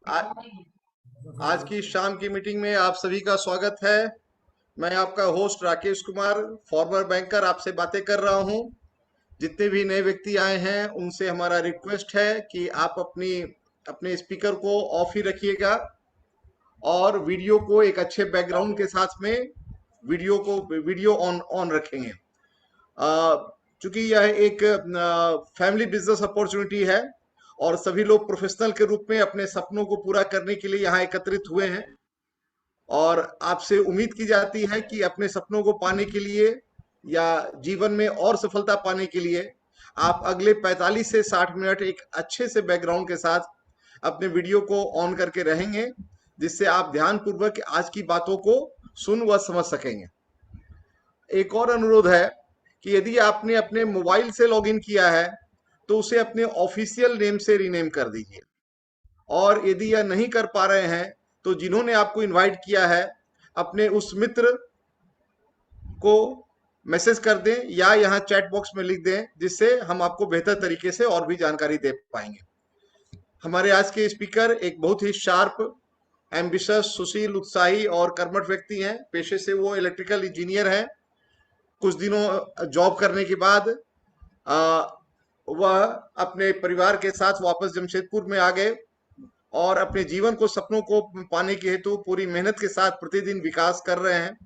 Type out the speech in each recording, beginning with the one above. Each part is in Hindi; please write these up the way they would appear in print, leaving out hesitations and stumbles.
आ, आज की शाम की मीटिंग में आप सभी का स्वागत है। मैं आपका host Rakesh Kumar, farmer banker, आपसे बातें कर रहा हूं। जितने भी नए व्यक्ति आए हैं उनसे हमारा रिक्वेस्ट है कि आप अपने स्पीकर को ऑफ ही रखिएगा और वीडियो को एक अच्छे बैकग्राउंड के साथ में वीडियो ऑन ऑन रखेंगे। चूंकि यह एक फैमिली बिजनेस अपॉर्चुनिटी है और सभी लोग प्रोफेशनल के रूप में अपने सपनों को पूरा करने के लिए यहाँ एकत्रित हुए हैं और आपसे उम्मीद की जाती है कि अपने सपनों को पाने के लिए या जीवन में और सफलता पाने के लिए आप अगले 45 से 60 मिनट एक अच्छे से बैकग्राउंड के साथ अपने वीडियो को ऑन करके रहेंगे, जिससे आप ध्यान पूर्वक आज की बातों को सुन व समझ सकेंगे। एक और अनुरोध है कि यदि आपने अपने मोबाइल से लॉगिन किया है तो उसे अपने ऑफिशियल नेम से रीनेम कर दीजिए, और यदि यह नहीं कर पा रहे हैं तो जिन्होंने आपको इनवाइट किया है अपने उस मित्र को मैसेज कर दें या यहाँ चैट बॉक्स में लिख दें, जिससे हम आपको बेहतर तरीके से और भी जानकारी दे पाएंगे। हमारे आज के स्पीकर एक बहुत ही शार्प, एम्बिशस, सुशील, उत्साही और कर्मठ व्यक्ति हैं। पेशे से वो इलेक्ट्रिकल इंजीनियर हैं। कुछ दिनों जॉब करने के बाद आ, वह अपने परिवार के साथ वापस जमशेदपुर में आ गए और अपने जीवन को, सपनों को पाने के हेतु पूरी मेहनत के साथ प्रतिदिन विकास कर रहे हैं।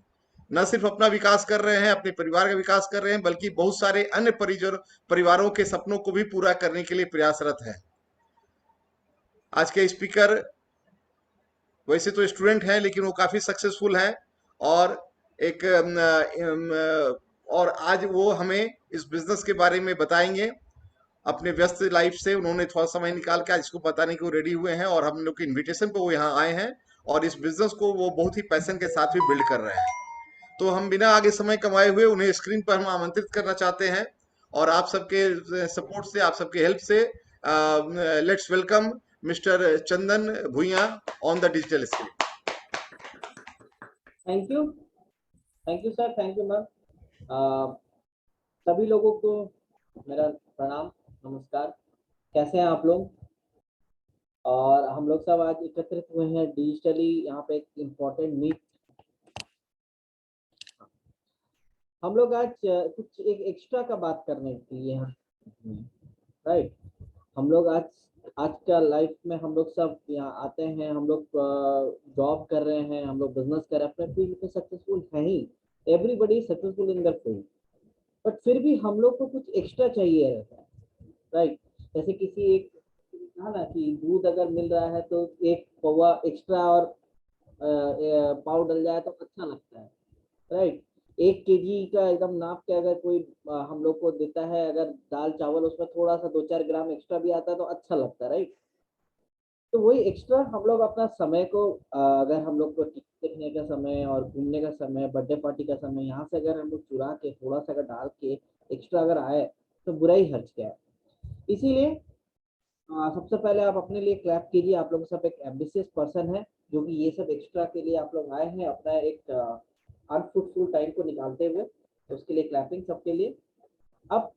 न सिर्फ अपना विकास कर रहे हैं, अपने परिवार का विकास कर रहे हैं, बल्कि बहुत सारे अन्य परिवारों के सपनों को भी पूरा करने के लिए प्रयासरत है। आज के स्पीकर वैसे तो स्टूडेंट हैं लेकिन वो काफी सक्सेसफुल हैं और एक और आज वो हमें इस बिजनेस के बारे में बताएंगे। अपने व्यस्त लाइफ से उन्होंने थोड़ा समय निकाल के आज इसको बताने को रेडी हुए हैं और हम लोग के इनविटेशन पे वो यहाँ आए हैं और इस बिजनेस को वो बहुत ही पैशन के साथ भी बिल्ड कर रहे हैं। तो हम बिना आगे समय कमाए हुए उन्हें स्क्रीन पर हम आमंत्रित करना चाहते हैं और आप सबके सपोर्ट से, आप सबके हेल्प से लेट्स वेलकम मिस्टर चंदन भुइया on the digital screen. Thank you sir, thank you ma'am. सभी लोगों को मेरा प्रणाम, नमस्कार। कैसे हैं आप लोग? और हम लोग सब आज एकत्रित हुए हैं डिजिटली यहाँ पे एक इम्पोर्टेंट मीट। हम लोग आज कुछ एक एक्स्ट्रा का बात करने के लिए यहाँ, राइट। हम लोग आज का लाइफ में हम लोग सब यहाँ आते हैं, हम लोग जॉब कर रहे हैं, हम लोग बिजनेस कर रहे हैं, अपने फील्ड में सक्सेसफुल है ही। Everybody successful in their field, but फिर भी हम लोग को कुछ एक्स्ट्रा चाहिए रहता है, राइट। जैसे किसी एक कहा ना कि दूध अगर मिल रहा है तो एक पौवा एक्स्ट्रा और पाव डल जाए तो अच्छा लगता है, राइट। 1 केजी का एकदम नाप के अगर कोई हम लोग को देता है, अगर दाल चावल उसमें थोड़ा सा 2-4 ग्राम एक्स्ट्रा भी आता है तो अच्छा लगता है, राइट। तो वही एक्स्ट्रा हम लोग अपना समय को अगर हम लोग को टिकट देखने का समय और घूमने का समय, बर्थडे पार्टी का समय, यहाँ से अगर हम लोग चुरा के थोड़ा सा अगर डाल के एक्स्ट्रा अगर आए तो बुरा ही हर्ज क्या है। इसीलिए सबसे पहले आप अपने लिए क्लैप कीजिए। आप लोग सब एक एम्बिशियस पर्सन है जो कि ये सब एक्स्ट्रा के लिए आप लोग आए हैं अपना एक अनफ्रूटफुल टाइम को निकालते हुए, तो उसके लिए क्लैपिंग सबके लिए। अब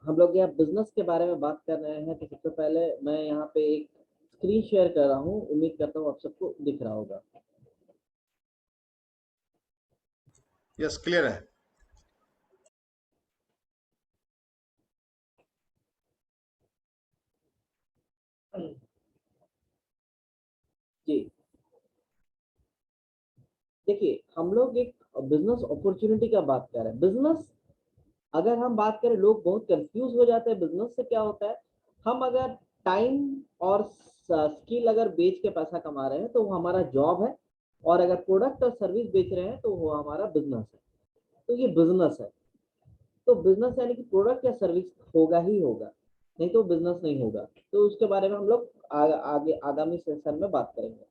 हम लोग यहाँ बिजनेस के बारे में बात कर रहे हैं, तो सबसे पहले मैं यहाँ पे एक स्क्रीन शेयर कर रहा हूँ, उम्मीद करता हूँ आप सबको दिख रहा होगा। यस, क्लियर है। जी देखिए, हम लोग एक बिजनेस अपॉर्चुनिटी का बात कर रहे हैं। बिजनेस अगर हम बात करें, लोग बहुत कंफ्यूज हो जाते हैं बिजनेस से क्या होता है। हम अगर टाइम और स्किल अगर बेच के पैसा कमा रहे हैं तो वो हमारा जॉब है, और अगर प्रोडक्ट और सर्विस बेच रहे हैं तो वो हमारा बिजनेस है। तो ये बिजनेस है। तो बिजनेस यानी कि प्रोडक्ट या सर्विस होगा ही होगा, नहीं तो बिजनेस नहीं होगा। तो उसके बारे में हम लोग आगे आगामी सेशन में बात करेंगे।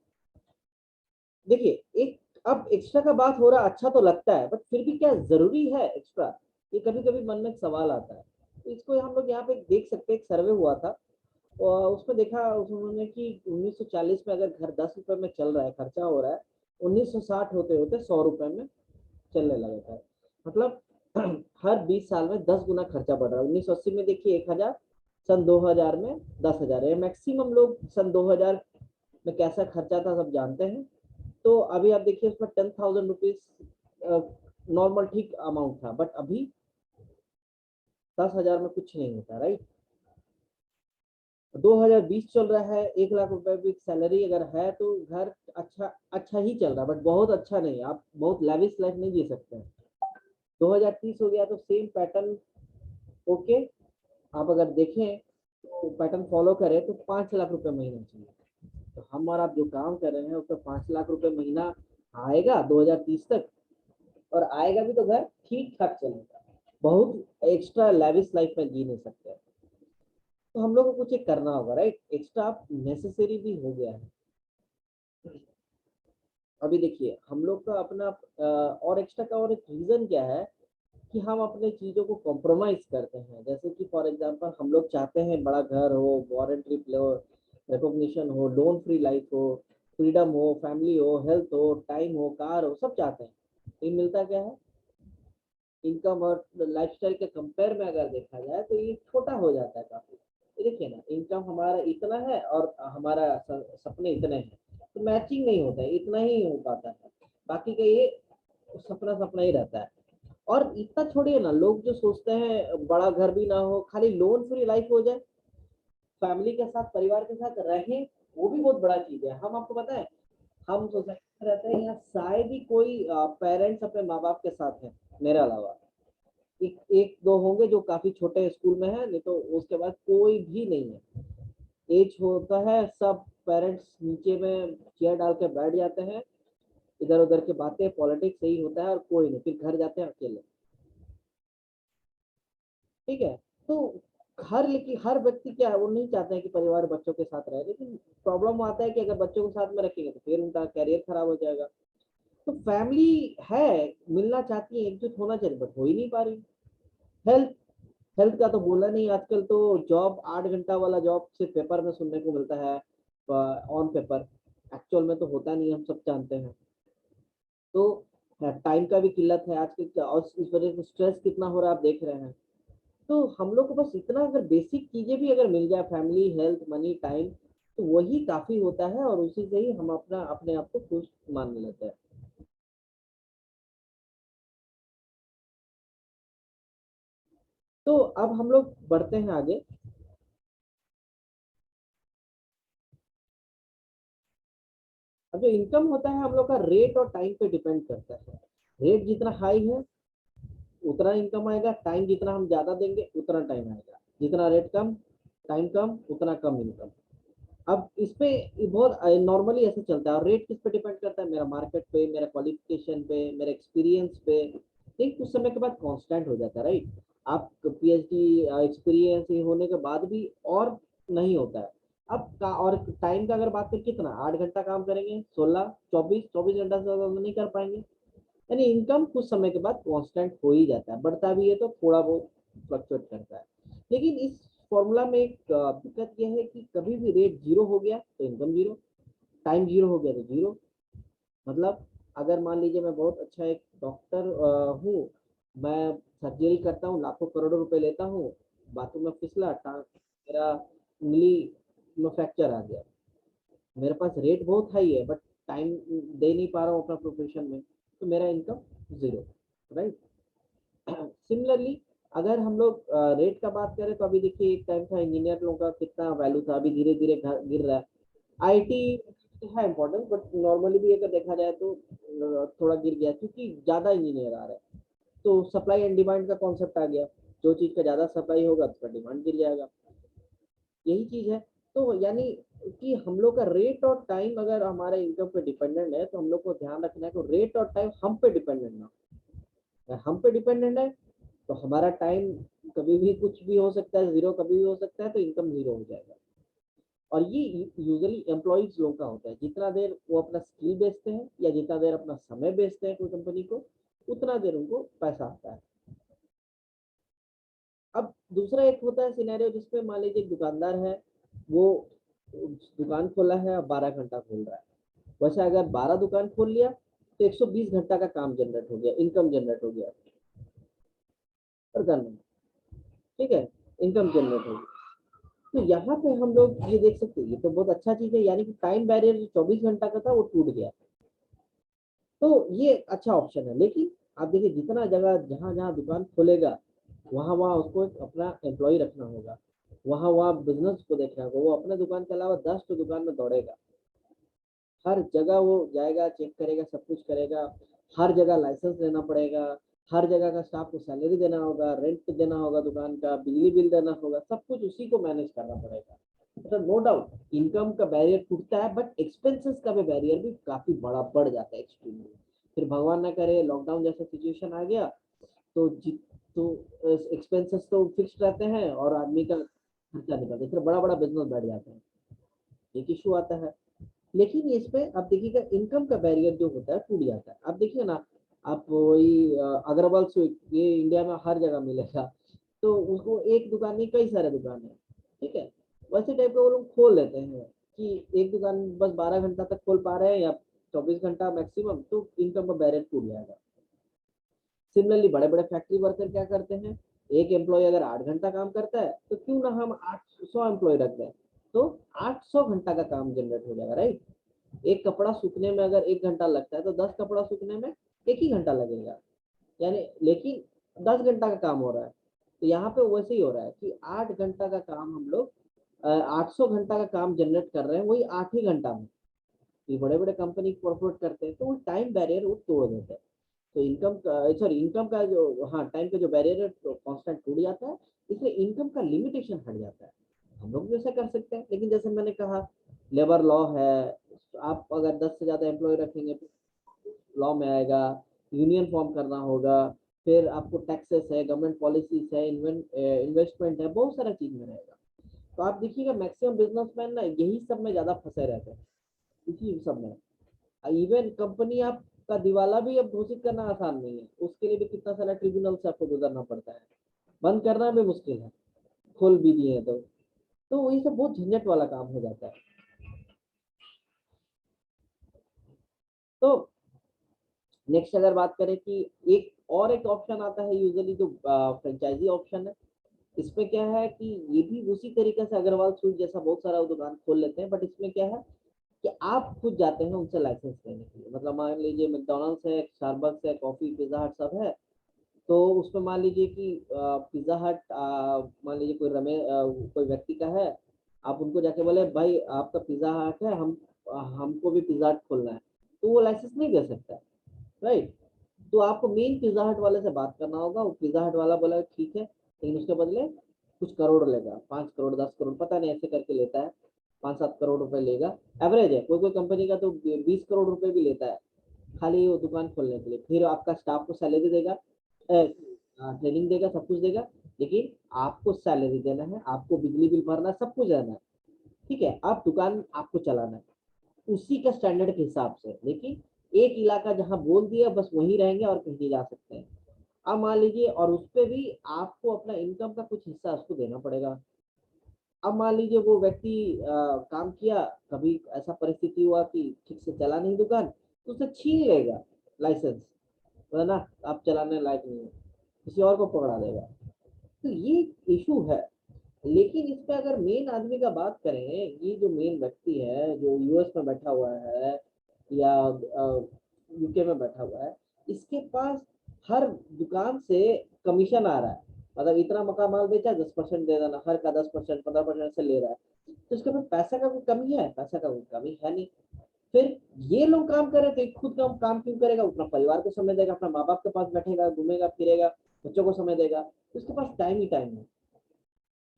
देखिए, एक अब एक्स्ट्रा का बात हो रहा, अच्छा तो लगता है, बट फिर भी क्या जरूरी है एक्स्ट्रा? ये कभी कभी मन में एक सवाल आता है। तो इसको हम लोग यहाँ पे देख सकते हैं, एक सर्वे हुआ था और उसमें देखा उन्होंने कि 1940 में अगर घर 10 रुपए में चल रहा है, खर्चा हो रहा है, 1960 होते होते 100 रुपए में चलने लगा था। मतलब हर 20 साल में 10 गुना खर्चा बढ़ रहा है। 1980 में देखिए 1000, सन 2000 में 10,000 है। मैक्सिमम लोग सन 2000 में कैसा खर्चा था सब जानते हैं। तो अभी आप देखिए उसमें 10,000 रुपीज नॉर्मल ठीक अमाउंट था, बट अभी 10,000 में कुछ नहीं होता, राइट। 2020 चल रहा है, 1 लाख रुपए भी सैलरी अगर है तो घर अच्छा अच्छा ही चल रहा है, बट बहुत अच्छा नहीं, आप बहुत लेविश लाइफ नहीं जी सकते हैं। 2030 हो गया तो सेम पैटर्न, ओके। आप अगर देखें तो पैटर्न फॉलो करें तो 5 लाख रुपए महीना चाहिए। तो हम और आप जो काम कर रहे हैं उसमें 5 लाख रुपए महीना आएगा 2030 तक, और आएगा भी तो घर ठीक ठाक चलेगा, बहुत एक्स्ट्रा लेविश लाइफ में जी नहीं सकते। तो हम लोग को कुछ एक करना होगा, राइट। एक्स्ट्रा नेसेसरी भी हो गया है। अभी देखिए हम लोग का अपना और एक्स्ट्रा का और एक रीजन क्या है कि हम अपने चीजों को कॉम्प्रोमाइज करते हैं। जैसे कि फॉर एग्जांपल हम लोग चाहते हैं बड़ा घर हो, फॉरेन ट्रिप हो, रिकॉग्निशन हो, लोन फ्री लाइफ हो, फ्रीडम हो, फैमिली हो, हेल्थ हो, टाइम हो, कार हो, सब चाहते हैं। ये मिलता क्या है, इनकम और लाइफस्टाइल के कंपेयर में अगर देखा जाए तो ये छोटा हो जाता है काफी। ये देखिए ना, इनकम हमारा इतना है और हमारा सपने इतने हैं, तो मैचिंग नहीं होता है, इतना ही हो पाता है, बाकी का ये सपना सपना ही रहता है। और इतना छोड़िए ना, लोग जो सोचते हैं बड़ा घर भी ना हो, खाली लोन फ्री लाइफ हो जाए, फैमिली के साथ परिवार के साथ रहें, वो भी बहुत बड़ा चीज है। हम आपको पता है, हम सोसाइटी में रहते हैं, यहाँ शायद ही कोई पेरेंट्स अपने माँ बाप के साथ हैं, मेरे अलावा। एक दो होंगे जो काफी छोटे स्कूल में है, नहीं तो उसके बाद कोई भी नहीं है। एज होता है, सब पेरेंट्स नीचे में चेयर डाल के बैठ जाते हैं, इधर उधर की बातें पॉलिटिक्स यही होता है, और कोई नहीं, फिर घर जाते हैं अकेले। ठीक है। तो हर व्यक्ति क्या है, वो नहीं चाहते हैं कि परिवार बच्चों के साथ रहे, लेकिन प्रॉब्लम आता है कि अगर बच्चों को साथ में रखेंगे तो फिर उनका करियर खराब हो जाएगा। तो फैमिली है, मिलना चाहती है, एकजुट होना चाहिए, बट हो ही नहीं पा रही। हेल्थ हेल्थ का तो बोला नहीं, आजकल तो जॉब 8 घंटा वाला जॉब सिर्फ पेपर में सुनने को मिलता है, ऑन पेपर, एक्चुअल में तो होता नहीं, हम सब जानते हैं। तो टाइम का भी किल्लत है आजकल, और इस वजह से स्ट्रेस कितना हो रहा है आप देख रहे हैं। तो हम लोग को बस इतना अगर बेसिक चीजें भी अगर मिल जाए, फैमिली, हेल्थ, मनी, टाइम, तो वही काफी होता है, और उसी से ही हम अपना अपने आप को खुश मान लेते हैं। तो अब हम लोग बढ़ते हैं आगे। अब जो इनकम होता है हम लोग का रेट और टाइम पे डिपेंड करता है। रेट जितना हाई है उतना इनकम आएगा, टाइम जितना हम ज्यादा देंगे उतना टाइम आएगा, जितना रेट कम, टाइम कम, उतना कम इनकम। अब इस पे ये बहुत नॉर्मली ऐसे चलता है। और रेट किस पे डिपेंड करता है, मेरा मार्केट पे, मेरा क्वालिफिकेशन पे, मेरा एक्सपीरियंस पे। ठीक, कुछ समय के बाद कांस्टेंट हो जाता है, राइट। आप पीएचडी एक्सपीरियंस होने के बाद भी और नहीं होता है। अब का और टाइम का अगर बात करें, कितना 8 घंटा काम करेंगे, 16 24 24 घंटा से ज्यादा नहीं कर पाएंगे। यानी इनकम कुछ समय के बाद कांस्टेंट हो ही जाता है, बढ़ता भी है तो थोड़ा बहुत फ्लक्चुएट करता है। लेकिन इस फॉर्मूला में एक दिक्कत यह है कि कभी भी रेट जीरो हो गया तो इनकम जीरो, टाइम जीरो हो गया तो जीरो। मतलब अगर मान लीजिए मैं बहुत अच्छा एक डॉक्टर हूँ, मैं सर्जरी करता हूँ, लाखों करोड़ों रुपए लेता हूँ, बाथरूम में फिसला टांग, मेरा उंगली में फ्रैक्चर आ गया, मेरे पास रेट बहुत हाई है बट टाइम दे नहीं पा रहा हूँ अपना प्रोफेशन में, तो मेरा इनकम जीरो, राइट। सिमिलरली अगर हम लोग रेट का बात करें तो अभी देखिए एक टाइम था इंजीनियर लोगों का कितना वैल्यू था, अभी धीरे धीरे गिर रहा है। आईटी है इम्पोर्टेंट, बट नॉर्मली भी अगर देखा जाए तो थोड़ा गिर गया, क्योंकि ज्यादा इंजीनियर आ रहे हैं। तो सप्लाई एंड डिमांड का कॉन्सेप्ट आ गया, जो चीज का ज्यादा सप्लाई होगा उसका डिमांड गिर जाएगा, यही चीज है। तो यानी कि हम लोग का रेट और टाइम अगर हमारे इनकम पे डिपेंडेंट है, तो हम लोग को ध्यान रखना है कि रेट और टाइम हम पे डिपेंडेंट ना हो। अगर हम पे डिपेंडेंट है तो हमारा टाइम कभी भी कुछ भी हो सकता है, जीरो कभी भी हो सकता है, तो इनकम जीरो हो जाएगा। और ये यूजुअली एम्प्लॉइज लोगों का होता है, जितना देर वो अपना स्किल बेचते हैं या जितना देर अपना समय बेचते हैं कोई कंपनी को, उतना देर उनको पैसा आता है। अब दूसरा एक होता है सिनेरियो जिसपे मान लीजिए एक दुकानदार है, वो दुकान खोला है और 12 घंटा खोल रहा है। वैसे अगर 12 दुकान खोल लिया तो 120 घंटा का काम जनरेट हो गया, इनकम जनरेट हो गया, और करना, ठीक है, इनकम जनरेट होगी। तो यहाँ पे हम लोग ये देख सकते हैं, ये तो बहुत अच्छा चीज है, यानी कि टाइम बैरियर जो 24 घंटा का था वो टूट गया। तो ये अच्छा ऑप्शन है। लेकिन आप देखिए जितना जगह जहाँ जहाँ दुकान खोलेगा वहाँ वहाँ उसको एक अपना एम्प्लॉय रखना होगा, वहाँ वहाँ बिजनेस को देखना होगा, वो अपने दुकान के अलावा 10 तो दुकान में दौड़ेगा, हर जगह वो जाएगा, चेक करेगा, सब कुछ करेगा, हर जगह लाइसेंस लेना पड़ेगा, हर जगह का स्टाफ को सैलरी देना होगा, रेंट देना होगा, दुकान का बिजली बिल देना होगा, सब कुछ उसी को मैनेज करना पड़ेगा। तो नो डाउट इनकम का बैरियर टूटता है, बट एक्सपेंसेस का भी बैरियर भी काफी बड़ा बढ़ जाता है एक्सट्रीमली। फिर भगवान ना करे लॉकडाउन जैसा सिचुएशन आ गया तो तो एक्सपेंसेस तो फिक्स रहते हैं और आदमी का खर्चा निकलता है, फिर बड़ा बड़ा बिजनेस बढ़ जाता है, एक इशू आता है। लेकिन इसमें आप देखिएगा इनकम का बैरियर जो होता है टूट जाता है। आप देखिए ना, आप वही अग्रवाल स्वीट ये इंडिया में हर जगह मिलेगा, तो उसको एक दुकान नहीं कई सारे दुकान है, ठीक है, वैसे टाइप का वो लोग खोल लेते हैं कि एक दुकान बस 12 घंटा तक खोल पा रहे हैं या 24 घंटा मैक्सिमम, तो इनकम का बैरियर टूट जाएगा। सिमिलरली बड़े बड़े फैक्ट्री वर्कर क्या करते हैं, एक एम्प्लॉय अगर 8 घंटा काम करता है तो क्यों ना हम 800 एम्प्लॉय रख दें, तो 800 घंटा का काम जनरेट हो जाएगा, राइट। एक कपड़ा सूखने में अगर 1 घंटा लगता है तो 10 कपड़ा सूखने में एक ही घंटा लगेगा, यानी लेकिन 10 घंटा का काम हो रहा है। तो यहाँ पे वैसे ही हो रहा है कि 8 घंटा का काम हम लोग 800 घंटा का काम जनरेट कर रहे हैं वही 8 ही घंटा में। ये बड़े बड़े कंपनी कॉर्पोरेट करते हैं तो वो टाइम बैरियर वो तोड़ देते हैं। तो इनकम का सॉरी इनकम का जो हाँ टाइम का जो बैरियर है तो कांस्टेंट टूट जाता है, इसलिए इनकम का लिमिटेशन हट जाता है। हम लोग भी ऐसा कर सकते हैं, लेकिन जैसे मैंने कहा लेबर लॉ है, आप अगर 10 से ज्यादा एम्प्लॉय रखेंगे तो लॉ में आएगा, यूनियन फॉर्म करना होगा, फिर आपको टैक्सेस है, गवर्नमेंट पॉलिसीज है, इन्वेस्टमेंट है, बहुत सारा चीज में रहेगा। तो आप देखिएगा मैक्सिमम बिजनेसमैन ना यही सब में ज्यादा फंसे रहते हैं, इसी सब में। इवन कंपनी आपका दिवाला भी अब घोषित करना आसान नहीं है, उसके लिए भी कितना सारा ट्रिब्यूनल से आपको गुजरना पड़ता है, बंद करना भी मुश्किल है, खोल भी दिए तो ये सब बहुत झंझट वाला काम हो जाता है। तो नेक्स्ट अगर बात करें कि एक ऑप्शन आता है यूजुअली जो फ्रेंचाइजी ऑप्शन है। इसमें क्या है कि ये भी उसी तरीके से अग्रवाल स्वीट जैसा बहुत सारा दुकान खोल लेते हैं, बट इसमें क्या है कि आप खुद जाते हैं उनसे लाइसेंस लेने के लिए। मतलब मान लीजिए मैकडोनल्ड्स है, स्टारबक्स है, कॉफी, पिज्जा हट सब है, तो उसमें मान लीजिए कि पिज्जा हट मान लीजिए कोई व्यक्ति का है, आप उनको जाके बोले भाई आपका पिज्जा हट है, हमको भी पिज्जा हट खोलना है, तो वो लाइसेंस नहीं दे सकता, राइट। तो आपको मेन पिज्जा हट वाले से बात करना होगा, वो पिज्जा हट वाला बोला ठीक है, लेकिन उसके बदले कुछ करोड़ लेगा, 5 करोड़ 10 करोड़ पता नहीं ऐसे करके लेता है, 5-7 करोड़ रुपए लेगा, एवरेज है, कोई कोई कंपनी का तो 20 करोड़ रुपए भी लेता है खाली वो दुकान खोलने के लिए। फिर आपका स्टाफ को सैलरी देगा, ट्रेनिंग देगा, सब कुछ देगा, लेकिन आपको सैलरी देना है, आपको बिजली बिल भरना है, सब कुछ देना है, ठीक है, आप दुकान आपको चलाना है उसी का स्टैंडर्ड के हिसाब से। लेकिन एक इलाका जहां बोल दिया बस वहीं रहेंगे और कहीं नहीं जा सकते हैं। अब मान लीजिए और उस पे भी आपको अपना इनकम का कुछ हिस्सा उसको देना पड़ेगा। अब मान लीजिए वो व्यक्ति काम किया, कभी ऐसा परिस्थिति हुआ कि ठीक से चला नहीं दुकान, तो उसे छीन लेगा लाइसेंस, है ना, आप चलाने लायक नहीं है, किसी और को पकड़ा देगा। तो ये इशू है। लेकिन इस पे अगर मेन आदमी का बात करें, ये जो मेन व्यक्ति है जो यूएस में बैठा हुआ है या यूके में बैठा हुआ है, इसके पास हर दुकान से कमीशन आ रहा है। मतलब इतना मका माल बेचा 10% दे देना, हर का 10% 15% से ले रहा है, तो इसके पास पैसा का कोई कमी है? पैसा का कोई कमी है नहीं। फिर ये लोग काम करे तो खुद का काम क्यों करेगा, अपना परिवार को समय देगा, अपना माँ बाप के पास बैठेगा, घूमेगा फिरेगा, बच्चों को समय देगा, तो उसके पास टाइम ही टाइम है।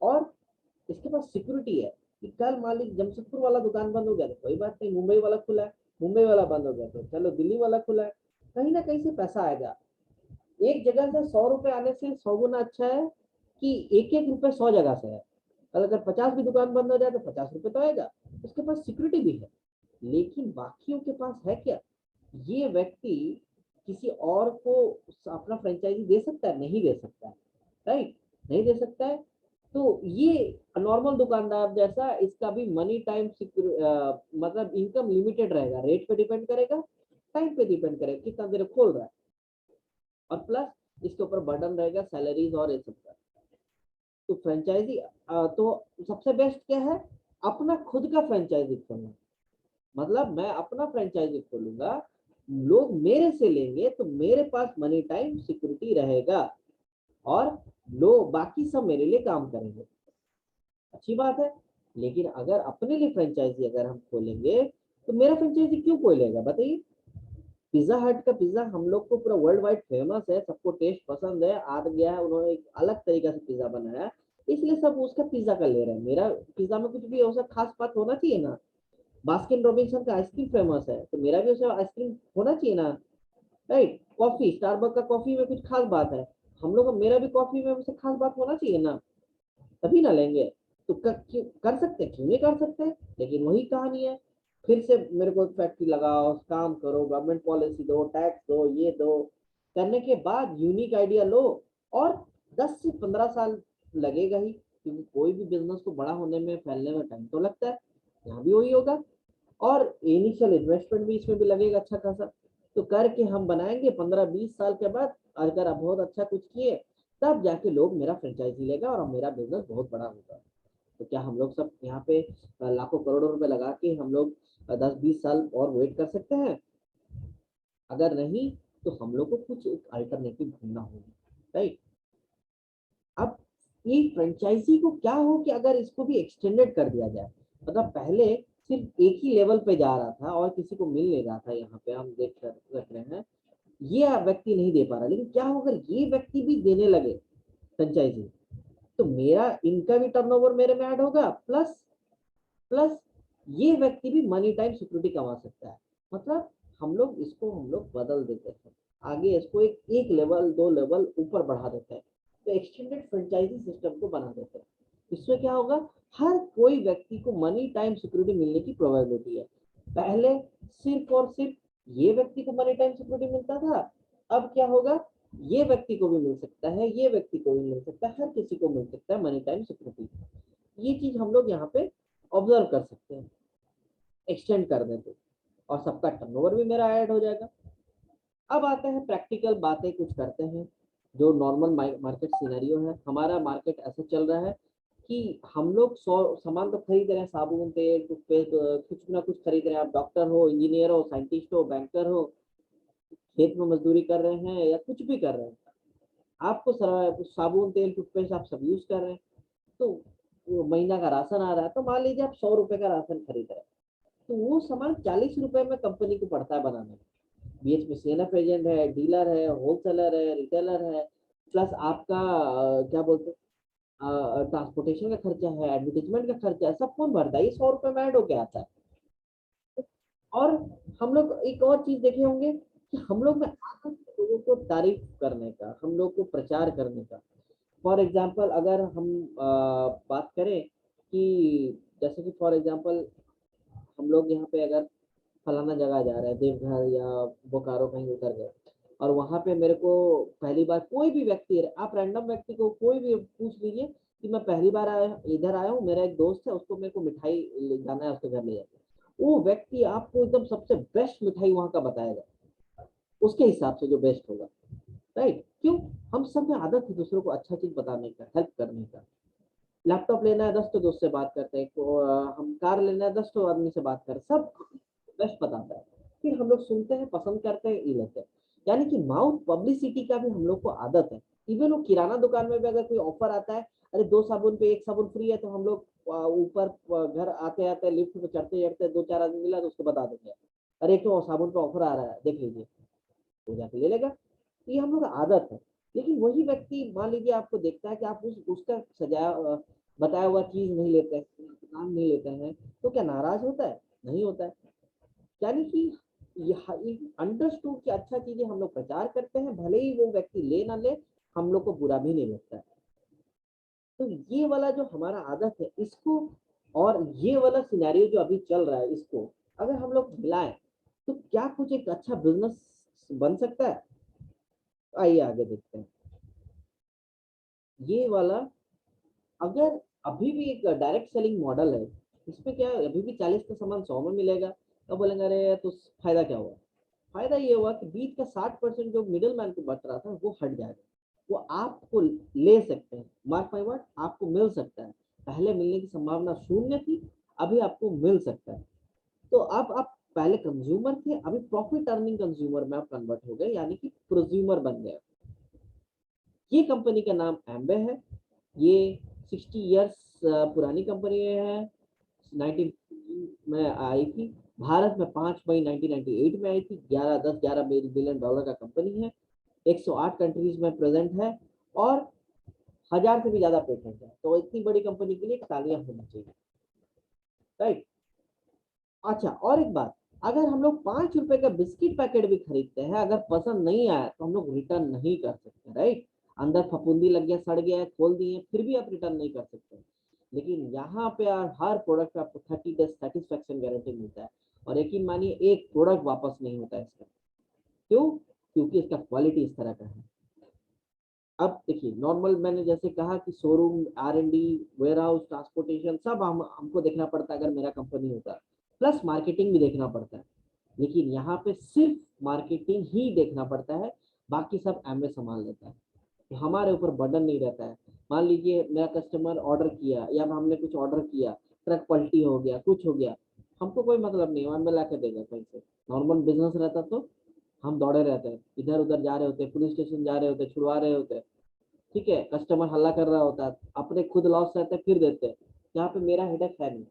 और इसके पास सिक्योरिटी है कि कल मालिक जमशेदपुर वाला दुकान बंद हो गया तो कोई बात नहीं, मुंबई वाला खुला है, मुंबई वाला बंद हो गया तो चलो दिल्ली वाला खुला है, कहीं ना कहीं से पैसा आएगा। एक जगह से 100 रुपए आने से 100 गुना अच्छा है कि एक एक रुपए 100 जगह से है। अगर 50 भी दुकान बंद हो जाए तो 50 रुपए तो आएगा, उसके पास सिक्योरिटी भी है। लेकिन बाकियों के पास है क्या? ये व्यक्ति किसी और को अपना फ्रेंचाइजी दे सकता है? नहीं दे सकता है, राइट, नहीं दे सकता है। तो ये नॉर्मल दुकानदार जैसा इसका भी मनी टाइम मतलब इनकम लिमिटेड रहेगा, रेट पे डिपेंड करेगा, टाइम पे डिपेंड करेगा कितना देर खोल रहा है, और प्लस इसके ऊपर बर्डन रहेगा सैलरीज और ये सब का। तो फ्रेंचाइजी तो सबसे बेस्ट क्या है, अपना खुद का फ्रेंचाइजी खोलना। मतलब मैं अपना फ्रेंचाइजी खोलूंगा, लोग मेरे से लेंगे तो मेरे पास मनी टाइम सिक्योरिटी रहेगा और लोग बाकी सब मेरे लिए काम करेंगे। अच्छी बात है। लेकिन अगर अपने लिए फ्रेंचाइजी अगर हम खोलेंगे तो मेरा फ्रेंचाइजी क्यों कोई लेगा बताइए। पिज्जा हट का पिज्जा हम लोग को पूरा वर्ल्ड वाइड फेमस है, सबको टेस्ट पसंद है, आ गया है, उन्होंने एक अलग तरीका से पिज्जा बनाया, इसलिए सब उसका पिज्जा का ले रहे हैं। मेरा पिज्जा में कुछ भी ऐसा खास बात होना चाहिए ना। बास्किन रॉबिन्सन का आइसक्रीम फेमस है तो मेरा भी उसका आइसक्रीम होना चाहिए ना। राइट, कॉफी स्टारबक का कॉफी में कुछ खास बात है, हम लोग मेरा भी कॉफी में उसे खास बात होना चाहिए ना, तभी ना लेंगे। तो कर सकते हैं, क्यों नहीं कर सकते। लेकिन वही कहानी है, फिर से मेरे को फैक्ट्री लगाओ, काम करो, गवर्नमेंट पॉलिसी दो, टैक्स दो, ये दो, करने के बाद यूनिक आइडिया लो, और 10 से 15 साल लगेगा ही, क्योंकि कोई भी बिजनेस को बड़ा होने में, फैलने में टाइम तो लगता है। यहाँ भी वही होगा, और इनिशियल इन्वेस्टमेंट भी इसमें भी लगेगा अच्छा खासा। तो करके हम बनाएंगे 15-20 साल के बाद, अगर आप बहुत अच्छा कुछ किए, तब जाके लोग मेरा फ्रेंचाइजी लेगा और मेरा बिजनेस बहुत बड़ा होगा। तो क्या हम लोग सब यहाँ पे लाखों करोड़ों रुपए लगा के हम लोग 10-20 साल और वेट कर सकते हैं? अगर नहीं, तो हम लोग को कुछ एक अल्टरनेटिव ढूंढना होगी। राइट। अब ये फ्रेंचाइजी को क्या हो कि अगर इसको भी एक्सटेंडेड कर दिया जाए, मतलब पहले सिर्फ एक ही लेवल पे जा रहा था और किसी को मिल नहीं रहा था, यहाँ पे हम देख कर रख रहे हैं, ये व्यक्ति नहीं दे पा रहा, लेकिन क्या हो अगर ये व्यक्ति भी देने लगे फ्रेंचाइजी, तो मेरा इनका भी टर्नओवर मेरे में ऐड होगा, प्लस प्लस ये व्यक्ति भी मनी टाइम सिक्योरिटी कमा सकता है। मतलब हम लोग बदल देते हैं, आगे इसको एक लेवल, 2 लेवल ऊपर बढ़ा देते हैं, तो एक्सटेंडेड फ्रेंचाइजी सिस्टम को बना देते हैं। इससे क्या होगा, हर कोई व्यक्ति को मनी टाइम सिक्योरिटी मिलने की प्रोबेबिलिटी है। पहले सिर्फ और सिर्फ ये व्यक्ति को मनी टाइम सिक्योरिटी मिलता था, अब क्या होगा, ये व्यक्ति को भी मिल सकता है, ये व्यक्ति को भी मिल सकता है, हर किसी को मिल सकता है मनी टाइम सिक्योरिटी। ये चीज हम लोग यहाँ पे ऑब्जर्व कर सकते हैं, एक्सटेंड कर दें तो, और सबका टर्नओवर भी मेरा ऐड हो जाएगा। अब आते हैं प्रैक्टिकल बातें कुछ करते हैं। जो नॉर्मल मार्केट सिनेरियो है, हमारा मार्केट ऐसा चल रहा है कि हम लोग 100 सामान तो खरीद रहे हैं, साबुन, तेल, टूथपेस्ट, कुछ ना कुछ खरीद रहे हैं। आप डॉक्टर हो, इंजीनियर हो, साइंटिस्ट हो, बैंकर हो, खेत में मजदूरी कर रहे हैं या कुछ भी कर रहे हैं, आपको साबुन, तेल, टूथपेस्ट आप सब यूज कर रहे हैं। तो वो महीना का राशन आ रहा है, तो मान लीजिए आप 100 रुपए का राशन खरीद रहे हैं, तो वो सामान 40 रुपए में कंपनी को पड़ता है बनाने में। बीच में सीएनएफ एजेंट है, डीलर है, होलसेलर है, रिटेलर है, प्लस आपका क्या बोलते हैं, ट्रांसपोर्टेशन का खर्चा है, एडवर्टीजमेंट का खर्चा है, सब कौन भरता है? ये 100 रुपए में ऐड होके आता है। और हम लोग एक और चीज देखे होंगे कि हम लोग में आदत है लोगों को तारीफ करने का, हम लोग को प्रचार करने का। फॉर एग्जाम्पल अगर हम बात करें कि जैसे कि फॉर एग्जाम्पल हम लोग यहाँ पे अगर फलाना जगह जा रहे हैं, देवघर या बोकारो कहीं उतर गए, और वहां पे मेरे को पहली बार कोई भी व्यक्ति है, आप रैंडम व्यक्ति को कोई भी पूछ लीजिए कि मैं पहली बार इधर आया हूँ, मेरा एक दोस्त है, उसको मेरे को मिठाई ले जाना है, उसके घर ले जाना है, वो व्यक्ति आपको एकदम सबसे बेस्ट मिठाई वहां का बताएगा, उसके हिसाब से जो बेस्ट होगा। राइट, क्यों? हम सब में आदत है दूसरों को अच्छा चीज बताने का, हेल्प करने का। लैपटॉप लेना है, 10 तो दोस्त से बात करते हैं, हम कार लेना है, 10 तो आदमी से बात कर, सब बेस्ट बताता है, फिर हम लोग सुनते हैं, पसंद करते हैं, ये लेते हैं। यानी कि माउथ पब्लिसिटी का भी हम लोग को आदत है। इवन वो किराना दुकान में भी अगर कोई ऑफर आता है, अरे 2 साबुन पे 1 साबुन फ्री है, तो हम लोग ऊपर घर आते आते लिफ्ट पे चढ़ते चढ़ते 2-4 आदमी मिला तो उसको बता देंगे, अरे एक तो साबुन पे ऑफर आ रहा है, देख लीजिए, वो जाके ले लेगा। तो ये हम लोग का आदत है। लेकिन वही व्यक्ति मान लीजिए आपको देखता है कि आप उसका सजाया बताया हुआ चीज नहीं लेते हैं, नाम नहीं लेते हैं, तो क्या नाराज होता है? नहीं होता है। यानी कि अंडरस्टूड कि अच्छा चीजें हम लोग प्रचार करते हैं, भले ही वो व्यक्ति ले ना ले, हम लोग को बुरा भी नहीं लगता है। तो ये वाला जो हमारा आदत है इसको, और ये वाला सिनेरियो जो अभी चल रहा है, इसको अगर हम लोग मिलाएं, तो क्या कुछ एक अच्छा बिजनेस बन सकता है? आइए आगे देखते हैं। ये वाला अगर अभी भी एक डायरेक्ट सेलिंग मॉडल है, इसमें क्या है, अभी भी 40 का सामान 100 में मिलेगा, तो बोलेंगे अरे तो फायदा क्या हुआ? फायदा ये हुआ कि बीच का 60% जो मिडिल मैन को बच रहा था वो हट जाएगा। वो आपको ले सकते हैं, मार्क माय वर्ड, आपको मिल सकता है। पहले मिलने की संभावना शून्य थी, अभी आपको मिल सकता है। तो अब आप पहले कंज्यूमर थे, अभी प्रॉफिट अर्निंग कंज्यूमर में आप कन्वर्ट हो गए, यानी कि प्रोज्यूमर बन गए। ये कंपनी का नाम एम्बे है। ये 60 इयर्स पुरानी कंपनी है। 19 में आई थी, भारत में 5 मई 1998 में आई थी। 11 बिलियन डॉलर का कंपनी है, 108 कंट्रीज में प्रेजेंट है और 1000 से भी ज्यादा पेटेंट है। तो इतनी बड़ी कंपनी के लिए तालियां होनी चाहिए, राइट। अच्छा, और एक बात, अगर हम लोग 5 रुपए का बिस्किट पैकेट भी खरीदते हैं, अगर पसंद नहीं आया तो हम लोग रिटर्न नहीं कर सकते, राइट। अंदर फफूंदी लग गया, सड़ गया है, खोल दिए, फिर भी आप रिटर्न नहीं कर सकते। लेकिन यहाँ पे हर प्रोडक्ट पे आपको 30 डेज सेटिस्फेक्शन गारंटी मिलता है। और यकीन मानिए, एक प्रोडक्ट वापस नहीं होता है इसका। क्यों? क्योंकि इसका क्वालिटी इस तरह का है। अब देखिए, नॉर्मल मैंने जैसे कहा कि showroom, R&D, ware house, transportation, सब हमको देखना पड़ता है अगर मेरा कंपनी होता, प्लस मार्केटिंग भी देखना पड़ता है। लेकिन यहाँ पे सिर्फ मार्केटिंग ही देखना पड़ता है, बाकी सब एमवे संभाल लेता है। तो हमारे ऊपर बर्डन नहीं रहता है। मान लीजिए मेरा कस्टमर ऑर्डर किया या हमने कुछ ऑर्डर किया, ट्रक पलटी हो गया, कुछ हो गया, हमको कोई मतलब नहीं, एमवे ला के देगा कहीं से। नॉर्मल बिजनेस रहता तो हम दौड़े रहते हैं, इधर उधर जा रहे होते, पुलिस स्टेशन जा रहे होते, छुड़वा रहे होते, ठीक है, कस्टमर हल्ला कर रहा होता है, अपने खुद लॉस रहते फिर देते हैं। यहाँ पे मेरा हेडेक है नहीं,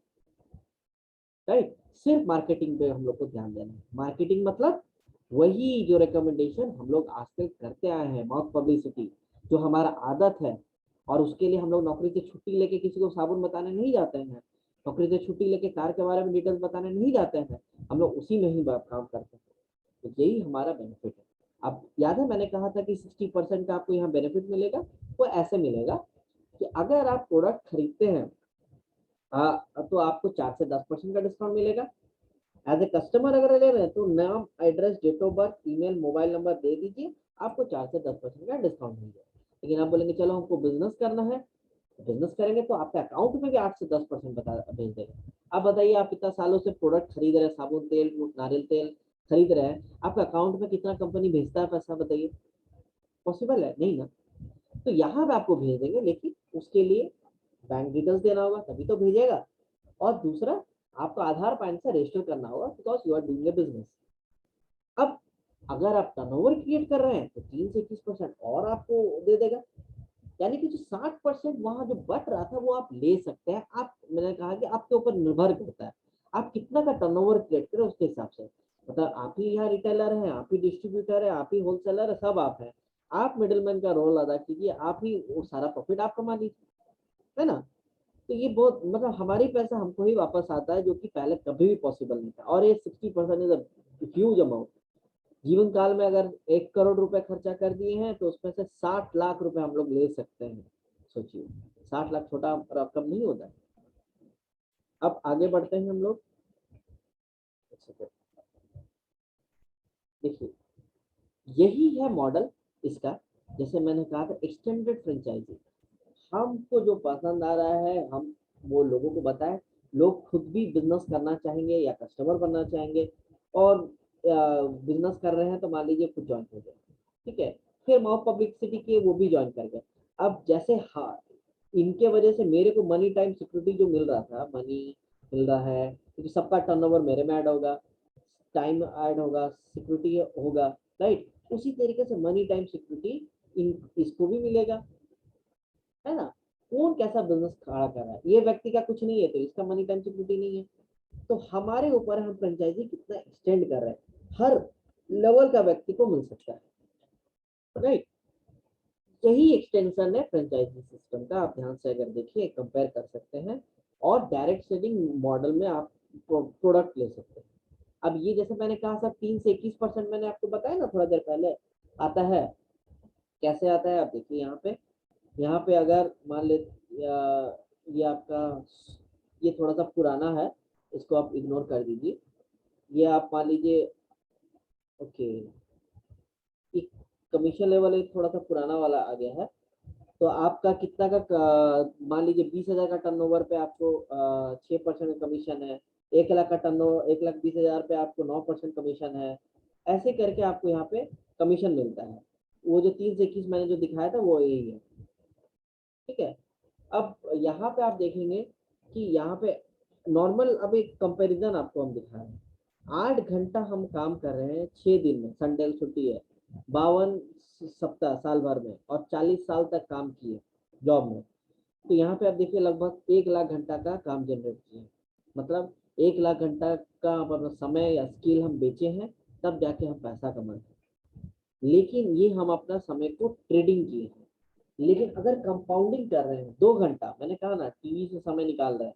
राइट। सिर्फ मार्केटिंग पे हम लोग को ध्यान देना है। मार्केटिंग मतलब वही जो रिकमेंडेशन हम लोग आज तक करते आए हैं, माउथ पब्लिसिटी, जो हमारा आदत है। और उसके लिए हम लोग नौकरी से छुट्टी लेके किसी को साबुन बताने नहीं जाते हैं, नौकरी से छुट्टी लेके कार के बारे में डिटेल्स बताने नहीं जाते हैं, हम लोग उसी में ही काम करते हैं। तो यही हमारा बेनिफिट है। अब याद है मैंने कहा था कि 60% का आपको यहाँ बेनिफिट मिलेगा। वो ऐसे मिलेगा कि अगर आप प्रोडक्ट खरीदते हैं तो आपको 4 से 10% का डिस्काउंट मिलेगा। एज ए कस्टमर अगर ले रहे हैं तो नाम, address, date of birth, email, mobile number दे दीजिए, आपको 4 से 10% का डिस्काउंट मिल जाएगा। लेकिन आप बोलेंगे चलो हमको बिजनेस करना है, बिजनेस करेंगे तो आपके अकाउंट में भी 8 से 10% बता भेज देगा। अब बताइए, आप इतना सालों से प्रोडक्ट खरीद रहे हैं, साबुन तेल, नारियल तेल खरीद रहे हैं, आपका अकाउंट में कितना कंपनी भेजता है पैसा, बताइए? पॉसिबल है नहीं ना। तो यहाँ पे आपको भेज देंगे, लेकिन उसके लिए बैंक डिटेल्स देना होगा, तभी तो भेजेगा। और दूसरा, आपको आधार पैन से रजिस्टर करना होगा, because you are doing a business. अब अगर आप टर्नओवर क्रिएट कर रहे हैं तो 3 से 21% और आपको दे देगा। यानी कि जो 60% वहां जो बट रहा था वो आप ले सकते हैं। आप, मैंने कहा कि आपके ऊपर निर्भर करता है आप कितना का टर्नओवर क्रिएट करें, उसके हिसाब से। मतलब आप ही यहाँ रिटेलर हैं, आप ही डिस्ट्रीब्यूटर है, आप ही होलसेलर है, सब आप हैं। आप मिडिलमैन का रोल अदा कीजिए, आप ही वो सारा प्रॉफिट आप कमा लीजिए, है ना। तो ये बहुत, मतलब हमारी पैसा हमको ही वापस आता है, जो कि पहले कभी भी पॉसिबल नहीं था। और ये 60% इज अ ह्यूज अमाउंट। जीवन काल में अगर 1 करोड़ रुपए खर्चा कर दिए हैं तो उसमें से 60 लाख रुपए हम लोग ले सकते हैं। सोचिए, 60 लाख छोटा रकम नहीं होता है। अब आगे बढ़ते हैं हम लोग। देखिए, यही है मॉडल इसका। जैसे मैंने कहा था, एक्सटेंडेड फ्रेंचाइजी, हमको जो पसंद आ रहा है हम वो लोगों को बताएं। लोग खुद भी बिजनेस करना चाहेंगे या कस्टमर बनना चाहेंगे, और बिजनेस कर रहे हैं तो मान लीजिए खुद ज्वाइन हो गए, ठीक है, फिर माउथ पब्लिसिटी के वो भी ज्वाइन कर गए। अब जैसे, हाँ, इनके वजह से मेरे को मनी टाइम सिक्योरिटी जो मिल रहा था, मनी मिल रहा है, क्योंकि सबका टर्नओवर मेरे में ऐड होगा, टाइम ऐड होगा, सिक्योरिटी होगा, राइट। उसी तरीके से मनी टाइम सिक्योरिटी इन इसको भी मिलेगा, है ना। कौन कैसा बिजनेस खड़ा कर रहा है, ये व्यक्ति का कुछ नहीं है तो इसका मनी टाइम सिक्योरिटी नहीं है। तो हमारे ऊपर हम फ्रेंचाइजी कितना एक्सटेंड कर रहे हैं, हर लेवल का व्यक्ति को मिल सकता है, राइट। यही एक्सटेंशन है फ्रेंचाइजी सिस्टम का। आप ध्यान से अगर देखिए, कंपेयर कर सकते हैं। और डायरेक्ट सेलिंग मॉडल में आप प्रोडक्ट ले सकते हैं। अब ये जैसे मैंने कहा सर, 3 से 21% मैंने आपको बताया ना थोड़ा देर पहले, आता है। कैसे आता है आप देखिए, यहाँ पे अगर मान ले, ये आपका, ये थोड़ा सा पुराना है, इसको आप इग्नोर कर दीजिए। ये आप मान लीजिए, ओके, कमीशन लेवल एक थोड़ा सा पुराना वाला आ गया है। तो आपका कितना का, मान लीजिए 20,000 का टर्नओवर पे आपको 6% कमीशन है। 1 लाख का टर्नओवर, 1,20,000 पे आपको 9% कमीशन है। ऐसे करके आपको यहाँ पे कमीशन मिलता है। वो जो 3 से 21 मैंने जो दिखाया था वो यही है, ठीक है। अब यहाँ पे आप देखेंगे कि यहाँ पे नॉर्मल, अब एक कंपैरिजन आपको हम दिखा रहे हैं। 8 घंटा हम काम कर रहे हैं 6 दिन में, संडे छुट्टी है, 52 सप्ताह साल भर में, और 40 साल तक काम किए जॉब में। तो यहाँ पे आप देखिए लगभग 1 लाख घंटा का काम जनरेट किए, मतलब 1 लाख घंटा का अपना समय या स्किल हम बेचे हैं, तब जाके हम पैसा कमाए। लेकिन ये हम अपना समय को ट्रेडिंग किए हैं। लेकिन अगर कंपाउंडिंग कर रहे हैं 2 घंटा, मैंने कहा ना टीवी से समय निकाल रहे हैं,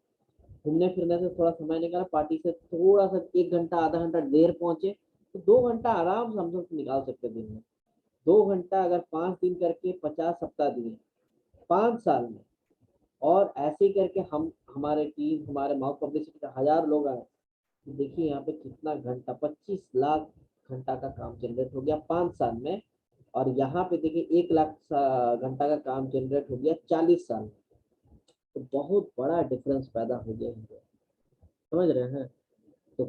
घूमने फिरने से थोड़ा समय निकाला, पार्टी से थोड़ा सा 1 घंटा आधा घंटा देर पहुंचे, तो 2 घंटा आराम से हम लोग निकाल सकते हैं दिन में। 2 घंटा अगर 5 दिन करके 50 सप्ताह दिए 5 साल में, और ऐसे ही करके हम हमारे टीम हमारे माउथ पब्लिसिटी का 1000 लोग आए, तो देखिए यहाँ पे कितना घंटा, 25 लाख घंटा का काम जनरेट हो गया 5 साल में। और यहाँ पे देखिए 1 लाख घंटा का काम जनरेट हो गया 40 साल में। तो बहुत बड़ा डिफरेंस पैदा हो गया है, समझ रहे हैं। तो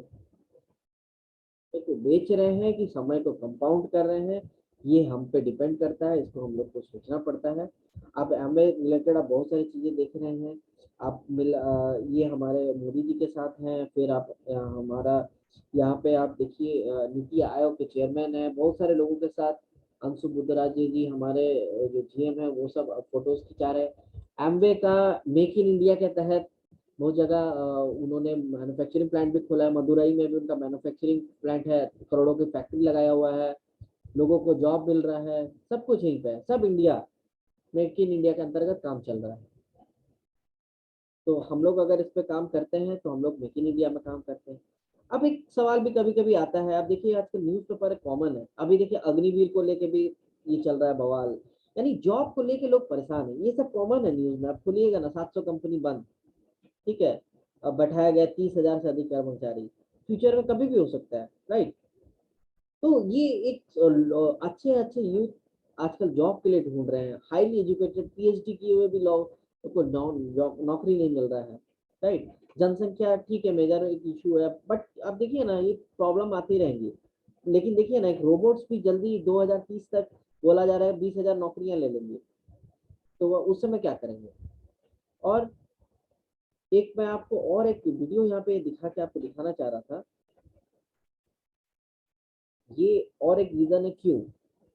को बेच रहे हैं कि समय को कंपाउंड कर रहे हैं, ये हम पे डिपेंड करता है, इसको हम लोग को सोचना पड़ता है। आप हमें रिलेटेड आप बहुत सारी चीजें देख रहे हैं। आप ये हमारे मोदी जी के साथ हैं, फिर आप हमारा यहाँ पे आप देखिए नीति आयोग के चेयरमैन हैं, बहुत सारे लोगों के साथ अंशु बुद्धराजे जी हमारे जो जीएम है वो सब फोटोज खिंचा रहे हैं। एमवे का मेक इन इंडिया के तहत बहुत जगह उन्होंने मैन्युफैक्चरिंग प्लांट भी खोला है, मदुरई में भी उनका मैन्युफैक्चरिंग प्लांट है, करोड़ों की फैक्ट्री लगाया हुआ है, लोगों को जॉब मिल रहा है, सब कुछ यहीं पे है, सब इंडिया मेक इन इंडिया के अंतर्गत काम चल रहा है। तो हम लोग अगर इस पे काम करते हैं तो हम लोग मेक इन इंडिया में काम करते हैं। अब एक सवाल भी कभी कभी आता है, अब देखिए आजकल न्यूज पेपर कॉमन है, अभी देखिए अग्निवीर को लेके भी ये चल रहा है बवाल, यानी जॉब को लेके लोग परेशान है, ये सब कॉमन है न्यूज में। आप खोलिएगा ना 700 कंपनी बंद, ठीक है, अब बैठाया गया 30,000 से अधिक कर्मचारी, फ्यूचर में कभी भी हो सकता है, राइट। तो ये एक अच्छे अच्छे यूथ आजकल जॉब के लिए ढूंढ रहे हैं, हाईली एजुकेटेड पीएचडी किए हुए भी लोग को नौकरी नहीं मिल रहा है, राइट। जनसंख्या ठीक है, मेजर एक इशू है, बट अब देखिए ना ये प्रॉब्लम आती रहेंगी। लेकिन देखिए ना एक रोबोट्स भी जल्दी 2030 तक बोला जा रहा है 20,000 नौकरियां ले लेंगे, तो वह उस समय क्या करेंगे। और एक मैं आपको और एक वीडियो यहाँ पे दिखा के आपको दिखाना चाह रहा था, ये और एक रीजन है क्यों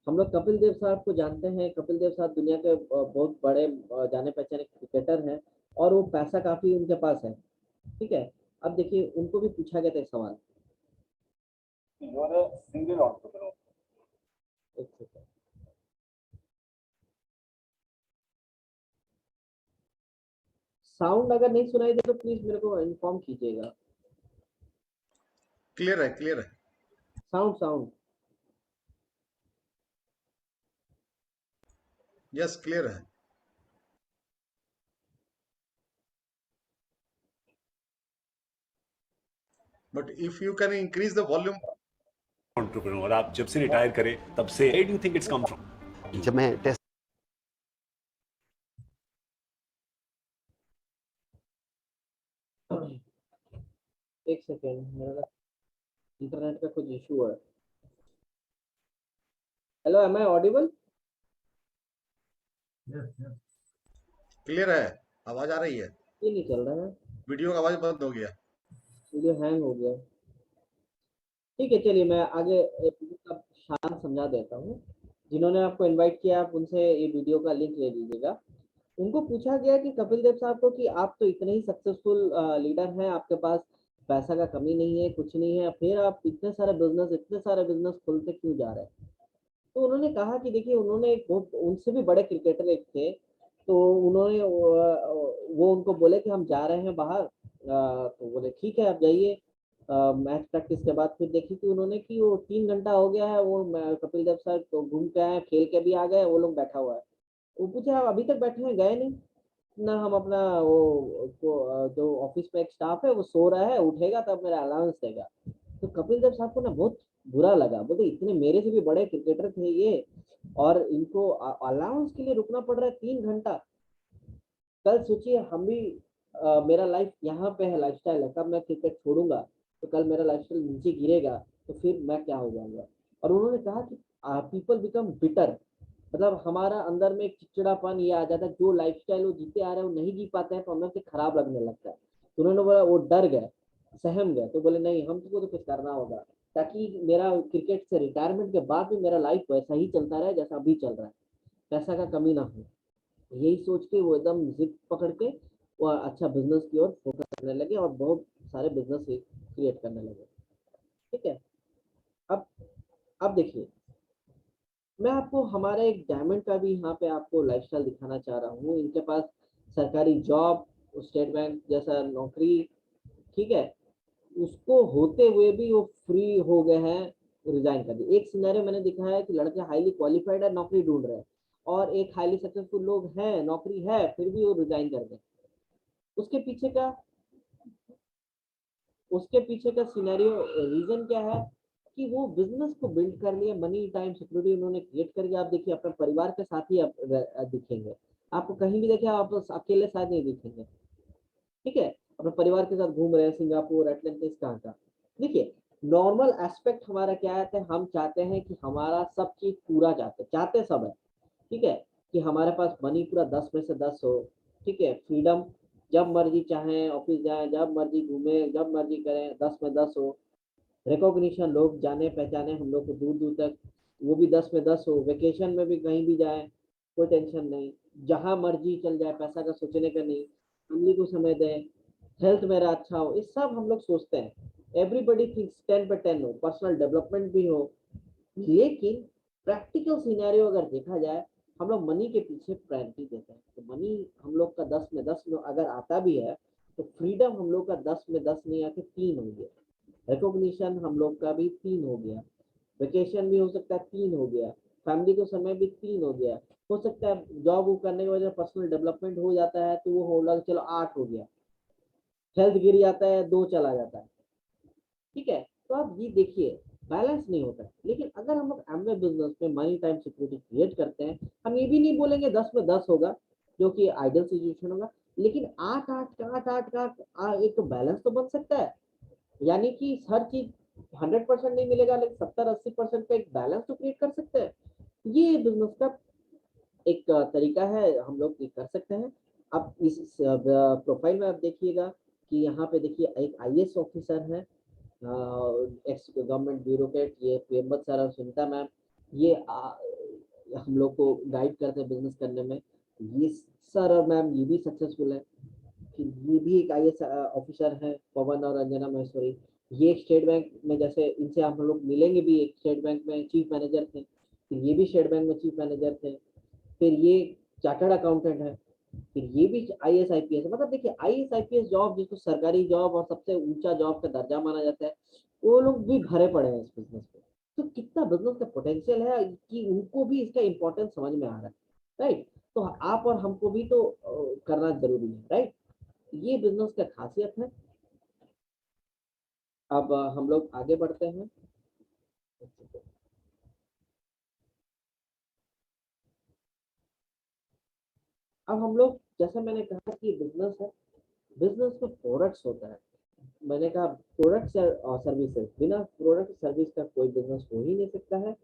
हम लोग कपिल देव साहब को जानते हैं। कपिल देव साहब दुनिया के बहुत बड़े जाने पहचाने क्रिकेटर हैं, और वो पैसा काफी उनके पास है, ठीक है। अब देखिए उनको भी पूछा गया था एक सवाल, सिंगल ऑन्टरप्रेन्योर, साउंड अगर नहीं सुनाई दे तो प्लीज मेरे को इन्फॉर्म कीजिएगा। क्लियर है, क्लियर है। साउंड साउंड यस, क्लियर है। But if you can increase the volume. Entrepreneur आप जब से रिटायर करें तब से where do you think it's come from? जब मैं टेस्ट एक सेकेंड, मेरा इंटरनेट का कुछ इशू है। Hello, am I audible? Clear है, आवाज आ रही है। ये नहीं चल रहा है, वीडियो का आवाज बंद हो गया। वीडियो हैंग हो गया। ठीक है, चलिए मैं आगे एक शांत समझा देता हूँ। जिन्होंने आपको इनवाइट किया आप उनसे ये वीडियो का लिंक ले लीजिएगा। उनको पूछा गया कि कपिल देव साहब को कि आप तो इतने ही सक्सेसफुल लीडर हैं, आपके पास पैसा का कमी नहीं है, कुछ नहीं है, फिर आप इतने सारे बिजनेस खोलते क्यों जा रहे हैं। तो उन्होंने कहा कि देखिए उन्होंने एक बहुत उनसे भी बड़े क्रिकेटर एक थे, तो उन्होंने वो उनको बोले कि हम जा रहे हैं बाहर, तो बोले ठीक है आप जाइए। मैच प्रैक्टिस के बाद फिर देखी कि उन्होंने कि वो 3 घंटा हो गया है, वो कपिल देव सर तो घूम के आए, खेल के भी आ गए, वो लोग बैठा हुआ है। वो पूछे आप अभी तक बैठे हैं, गए नहीं ना। हम अपना जो ऑफिस में एक स्टाफ है वो सो रहा है, उठेगा तब मेरा अलाउंस देगा। तो कपिल देव साहब को ना बहुत बुरा लगा, बोलते इतने मेरे से भी बड़े क्रिकेटर थे ये, और इनको अलाउंस के लिए रुकना पड़ रहा है 3 घंटा। कल सोचिए हम भी मेरा लाइफ यहाँ पे है, लाइफस्टाइल है, कब मैं क्रिकेट छोड़ूंगा तो कल मेरा लाइफस्टाइल नीचे गिरेगा, तो फिर मैं क्या हो जाऊंगा। और उन्होंने कहा कि पीपल बिकम बिटर मतलब हमारा अंदर में एक चिड़चिड़ापन ये आ जाता है, जो लाइफस्टाइल वो जीते आ रहे हैं वो नहीं जी पाते हैं तो अंदर से खराब लगने लगता है। तो उन्होंने बोला, वो डर गए, सहम गए, तो बोले नहीं हमको तो कुछ करना होगा ताकि मेरा क्रिकेट से रिटायरमेंट के बाद भी मेरा लाइफ वैसा ही चलता रहे जैसा अभी चल रहा है, पैसा का कमी ना हो। यही सोच के वो एकदम जिद पकड़ के वो अच्छा बिजनेस की ओर फोकस करने लगे और बहुत सारे बिजनेस क्रिएट करने लगे। ठीक है। अब अब देखिए, मैं आपको हमारे एक डायमंड का भी यहाँ पे आपको लाइफस्टाइल दिखाना चाह रहा हूँ। इनके पास सरकारी जॉब, स्टेट बैंक जैसा नौकरी, ठीक है, उसको होते हुए भी वो फ्री हो गए हैं, रिजाइन कर दिए। एक सिनेरियो मैंने दिखा है कि लड़के हाईली क्वालिफाइड है, नौकरी ढूंढ रहे हैं, और एक हाईली सक्सेसफुल लोग हैं, नौकरी है, फिर भी वो रिजाइन कर गए। उसके पीछे का उसके पीछे का सिनेरियो रीजन क्या है कि वो बिजनेस को बिल्ड कर लिए, मनी टाइम सिक्योरिटी उन्होंने क्रिएट करके। आप देखिए अपने परिवार के साथ ही आप दिखेंगे, आपको कहीं भी देखे आप अकेले साथ नहीं दिखेंगे। ठीक है, अपने परिवार के साथ घूम रहे हैं, सिंगापुर, एटलांटिस, कहाँ का। देखिए, नॉर्मल एस्पेक्ट हमारा क्या है, हम चाहते हैं कि हमारा सब चीज पूरा चाहते सब है। ठीक है, कि हमारे पास मनी पूरा 10 में से 10 हो। ठीक है, फ्रीडम, जब मर्जी चाहें ऑफिस जाएं, जब मर्जी घूमें, जब मर्जी करें, 10 में 10 हो। रिकॉग्निशन, लोग जाने पहचाने हम लोग को दूर दूर तक, वो भी 10 में 10 हो। वेकेशन में भी कहीं भी जाए, कोई टेंशन नहीं, जहां मर्जी चल जाए, पैसा का सोचने का नहीं, फैमिली को समय दें, हेल्थ मेरा अच्छा हो, ये सब हम लोग सोचते हैं। एवरीबडी थिंक्स 10 पे 10 हो, पर्सनल डेवलपमेंट भी हो। लेकिन प्रैक्टिकल सिनेरियो अगर देखा जाए, हम लोग मनी के पीछे प्रायोरिटी देते हैं। तो मनी हम लोग का 10 में 10 में अगर आता भी है तो फ्रीडम हम लोग का 10 में 10 नहीं आके 3 हो गया। रिकॉग्निशन हम लोग का भी 3 हो गया, वेकेशन भी हो सकता है 3 हो गया, फैमिली को समय भी 3 हो गया। हो सकता है जॉब वो करने की वजह पर्सनल डेवलपमेंट हो जाता है तो वो हो लगा चलो 8 हो गया। हेल्थ गिर जाता है, 2 चला जाता है। ठीक है, तो आप ये देखिए, बैलेंस नहीं होता है। लेकिन अगर हम लोग एमवे बिजनेस में मनी टाइम सिक्योरिटी क्रिएट करते हैं, हम ये भी नहीं बोलेंगे 10 में 10 होगा, जो कि आइडियल सिचुएशन होगा, लेकिन 8 8 का 8 8 का एक तो बैलेंस तो बन सकता है। यानी कि हर चीज 100% नहीं मिलेगा, लेकिन 70 80% का एक बैलेंस तो क्रिएट कर सकते हैं। ये बिजनेस का एक तरीका है, हम लोग ये कर सकते हैं। अब इस प्रोफाइल में आप देखिएगा कि यहाँ पे देखिए एक आईएएस ऑफिसर है, एक्स गवर्नमेंट ब्यूरोक्रेट, ये प्रियंबद सर और सुनीता मैम, ये हम लोग को गाइड करते हैं बिजनेस करने में। ये सर और मैम ये भी सक्सेसफुल है। फिर ये भी एक आईएएस ऑफिसर है, पवन और अंजना महेश्वरी। ये एक स्टेट बैंक में, जैसे इनसे हम लोग मिलेंगे भी, एक स्टेट बैंक में चीफ मैनेजर थे, फिर ये भी स्टेट बैंक में चीफ मैनेजर थे, फिर ये चार्टर्ड अकाउंटेंट है, फिर ये भी आईएएस आईपीएस है। मतलब देखिए, आईएएस आईपीएस जॉब जिसको सरकारी जॉब और सबसे ऊंचा जॉब का दर्जा माना जाता है, वो लोग भी भरे पड़े हैं इस बिजनेस पे। तो कितना बिजनेस का पोटेंशियल है कि उनको भी इसका इम्पोर्टेंस समझ में आ रहा है। राइट, तो आप और हमको भी तो करना जरूरी है। राइट, ये बिजनेस का खासियत है। अब हम लोग आगे बढ़ते हैं। अब हम लोग, जैसे मैंने कहा कि बिजनेस है, बिजनेस में प्रोडक्ट्स होता है। मैंने कहा प्रोडक्ट्स और सर्विसेज, बिना प्रोडक्ट सर्विस का कोई बिजनेस हो ही नहीं सकता है।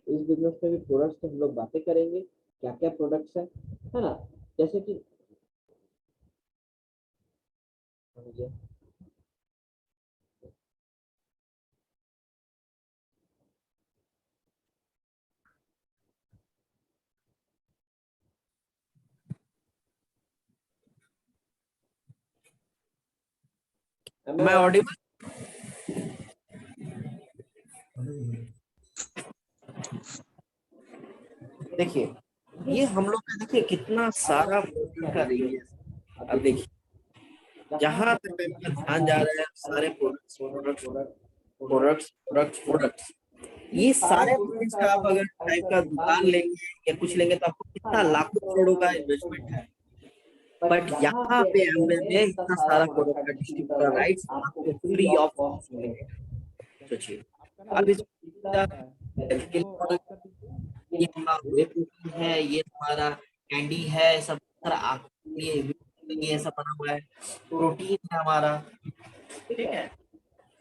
इस बिजनेस में भी प्रोडक्ट्स पे हम लोग बातें करेंगे, क्या क्या प्रोडक्ट्स है ना। जैसे कि मैं ऑडिबल? देखिए, ये हम लोग का देखिए कितना सारा प्रोडक्ट का रेंज है। अब देखिए, जहां तक आपका ध्यान जा रहा है, सारे products products products products products, ये सारे प्रोडक्ट्स का आप अगर टाइप का दुकान लेंगे या कुछ लेंगे तो आपको कितना लाखों करोड़ों का इन्वेस्टमेंट है। बट यहाँ पे हमने इतना सारा प्रोडक्ट का डिस्ट्रीब्यूटर राइट्स आपको फ्री ऑफ कॉस्ट मिलेगा। सोचिए, अब इस हेल्थ के प्रोडक्ट, ये हमारा वे प्रोटीन है, ये हमारा कैंडी है, सब तरह आपके लिए ये सब बना हुआ है। प्रोटीन है हमारा, ठीक है।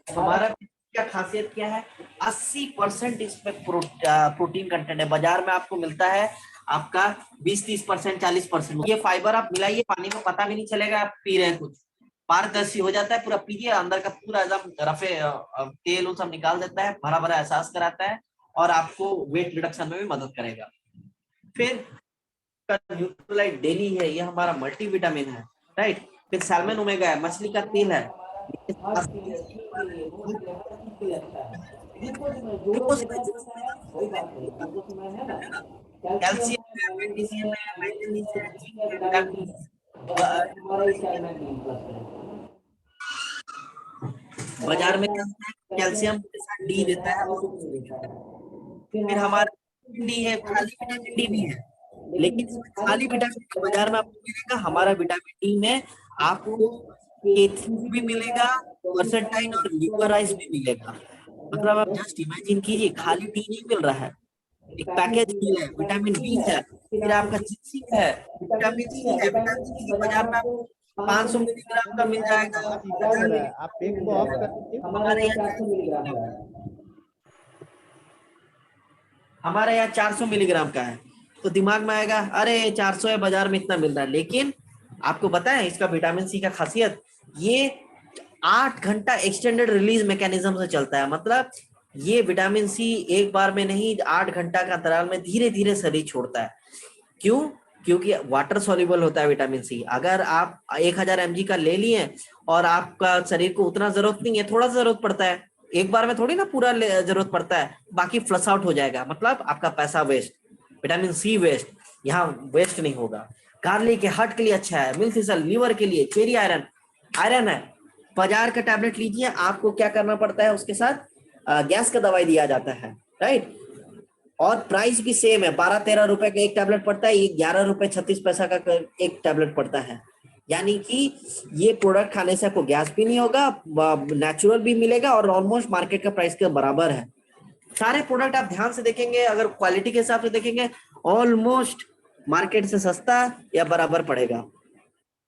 हमारा क्या खासियत क्या है, 80% इसमें प्रोटीन कंटेंट है। बाजार में आपको मिलता है आपका 20-30%, 40%। ये फाइबर आप मिलाइए पानी में, पता भी नहीं चलेगा आप पी रहे हैं कुछ, पारदर्शी हो जाता है पूरा, पीजिए अंदर का पूरा एकदम रफे तेल वो सब निकाल देता है, भरा भरा एहसास कराता है और आपको वेट रिडक्शन में भी मदद करेगा। फिर न्यूट्रोलाइट डेली है, ये हमारा मल्टीविटामिन है, राइट। फिर सैल्मन ओमेगा है, मछली का तेल है, कैल्शियम है, मैग्नीशियम है, मैंगनीज है, जिंक है, विटामिन बाजार में कैल्शियम के साथ डी देता है। फिर हमारा डी है, खाली विटामिन डी भी है, लेकिन खाली विटामिन डी बाजार में आपको मिलेगा, हमारा विटामिन डी में आपको K3 भी मिलेगा, क्वर्सेटाइन और ल्यूपराइज भी मिलेगा। मतलब आप जस्ट इमेजिन कीजिए, खाली डी नहीं मिल रहा है, एक पैकेज डील है, विटामिन बी है, फिर आपका जिंक है, विटामिन सी है। विटामिन सी बाजार में आपको 500 मिलीग्राम का मिल जाएगा, आप पेट को ऑफ कर दीजिए। हमारे यहाँ 400 मिलीग्राम का है। तो दिमाग में आएगा अरे 400 है, बाजार में इतना मिल रहा है, लेकिन आपको पता है इसका विटामिन सी का खासियत, ये 8 घंटा एक्सटेंडेड रिलीज मैकेनिज्म से चलता है। मतलब ये विटामिन सी एक बार में नहीं, 8 घंटा का अंतराल में धीरे धीरे शरीर छोड़ता है। क्यों? क्योंकि वाटर सॉल्युबल होता है विटामिन सी। अगर आप 1000 mg का ले लिए और आपका शरीर को उतना जरूरत नहीं है, थोड़ा जरूरत पड़ता है, एक बार में थोड़ी ना पूरा जरूरत पड़ता है, बाकी फ्लश आउट हो जाएगा, मतलब आपका पैसा वेस्ट, विटामिन सी वेस्ट, यहाँ वेस्ट नहीं होगा। गार्लिक के हार्ट के लिए अच्छा है, मिल्क थिसल लीवर के लिए, चेरी आयरन है। बाजार का टैबलेट लीजिए, आपको क्या करना पड़ता है, उसके साथ गैस का दवाई दिया जाता है, राइट। और प्राइस भी सेम है, 12-13 रुपए का एक टैबलेट पड़ता है, ये 11 रुपए 36 पैसा का एक टैबलेट पड़ता है। यानी कि ये प्रोडक्ट खाने से आपको गैस भी नहीं होगा, नेचुरल भी मिलेगा और ऑलमोस्ट मार्केट का प्राइस के बराबर है। सारे प्रोडक्ट आप ध्यान से देखेंगे, अगर क्वालिटी के हिसाब से देखेंगे, ऑलमोस्ट मार्केट से सस्ता या बराबर पड़ेगा।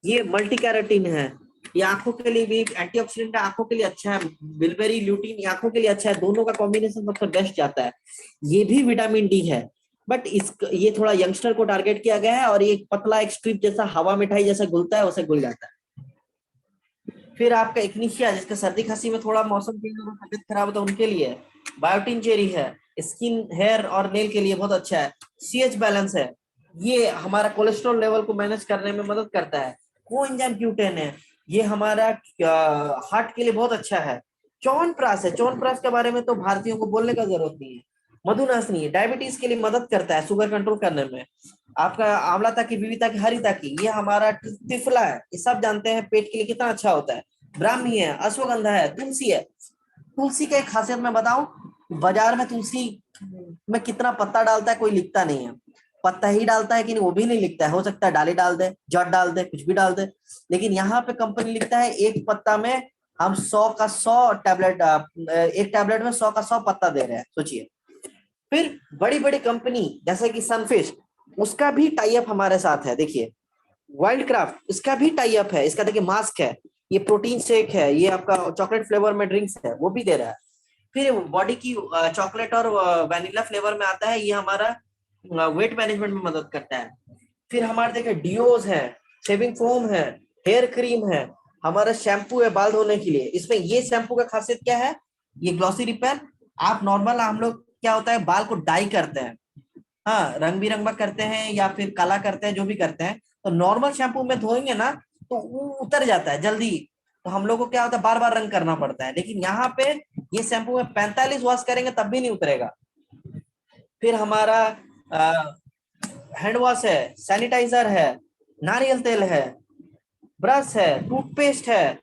ये मल्टी कैरोटीन है, ये आंखों के लिए भी एंटीऑक्सीडेंट है, आंखों के लिए अच्छा है। बिलबेरी ल्यूटीन आंखों के लिए अच्छा है, दोनों का कॉम्बिनेशन सबसे बेस्ट जाता है। ये भी विटामिन डी है, बट ये थोड़ा यंगस्टर को टारगेट किया गया है और ये पतला एक स्ट्रिप जैसा हवा मिठाई जैसा घुलता है, वैसे घुल जाता है। फिर आपका इग्निशिया, जिसका सर्दी खांसी में थोड़ा मौसम के लिए तबियत खराब होता है उनके लिए, बायोटिन चेरी है, स्किन हेयर और नेल के लिए बहुत अच्छा है। सीएच बैलेंस है, ये हमारा कोलेस्ट्रॉल लेवल को मैनेज करने में मदद करता है। कोएंजाइम Q10 है, ये हमारा हार्ट के लिए बहुत अच्छा है। च्यवनप्राश है, च्यवनप्राश के बारे में तो भारतीयों को बोलने का जरूरत नहीं है। मधुनाशनी है, डायबिटीज के लिए मदद करता है, शुगर कंट्रोल करने में। आपका आंवलाता की, विविता की, हरिता की, ये हमारा त्रिफला है, ये सब जानते हैं पेट के लिए कितना अच्छा होता है। ब्राह्मी है, अश्वगंधा है, तुलसी है। तुलसी का एक खासियत मैं बताऊं, बाजार में तुलसी में कितना पत्ता डालता है कोई लिखता नहीं है, पत्ता ही डालता है कि नहीं वो भी नहीं लिखता है, हो सकता है डाली डाल दे, जड़ डाल दे, कुछ भी डाल दे, लेकिन यहाँ पे कंपनी लिखता है एक पत्ता में हम 100 का 100 टैबलेट, एक टैबलेट में 100 का 100 पत्ता दे रहे हैं, सोचिए। फिर बड़ी बड़ी कंपनी जैसे कि सनफिश, उसका भी टाई अप हमारे साथ है। देखिए वाइल्ड क्राफ्ट, इसका भी टाई अप है, इसका देखिए मास्क है, ये प्रोटीन शेक है, ये आपका चॉकलेट फ्लेवर में ड्रिंक्स है, वो भी दे रहा है। फिर बॉडी की चॉकलेट और वैनिला फ्लेवर में आता है, ये हमारा वेट मैनेजमेंट में मदद करता है। फिर हमारे देखिए डिओज है, शेविंग फोम है, हेयर क्रीम है, हमारा शैम्पू है बाल धोने के लिए। इसमें ये शैम्पू का खासियत क्या है, ये ग्लॉसी रिपेल। आप नॉर्मल, हम लोग क्या होता है बाल को डाई करते हैं, हाँ रंग बिरंगा करते हैं या फिर काला करते हैं, जो भी करते हैं, तो नॉर्मल शैम्पू में धोएंगे ना तो वो उतर जाता है जल्दी, तो हम लोग को क्या होता है बार बार रंग करना पड़ता है। लेकिन यहाँ पे ये शैम्पू में 45 वॉश करेंगे तब भी नहीं उतरेगा। फिर हमारा हैंड वॉश है, सैनिटाइजर है, नारियल तेल है, ब्रश है, टूथपेस्ट है,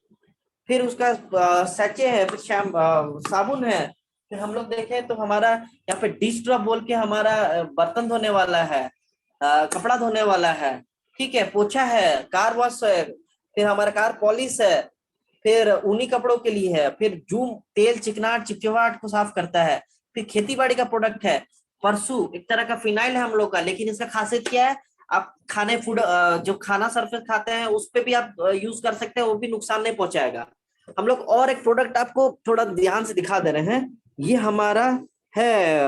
फिर उसका सैचे है, फिर साबुन है। फिर हम लोग देखें तो हमारा यहाँ पे डिश ड्रॉप बोल के हमारा बर्तन धोने वाला है, कपड़ा धोने वाला है, ठीक है, पोछा है, कार वॉश है, फिर हमारा कार पॉलिश है, फिर ऊनी कपड़ों के लिए है, फिर जूम तेल चिकनाहट चिपचिपाहट को साफ करता है। फिर खेती बाड़ी का प्रोडक्ट है, परसू एक तरह का फिनाइल है हम लोग का, लेकिन इसका खासियत क्या है, आप खाने फूड जो खाना सरफेस खाते हैं उस पे भी आप यूज कर सकते हैं, वो भी नुकसान नहीं पहुंचाएगा। हम लोग और एक प्रोडक्ट आपको थोड़ा ध्यान से दिखा दे रहे हैं, ये हमारा है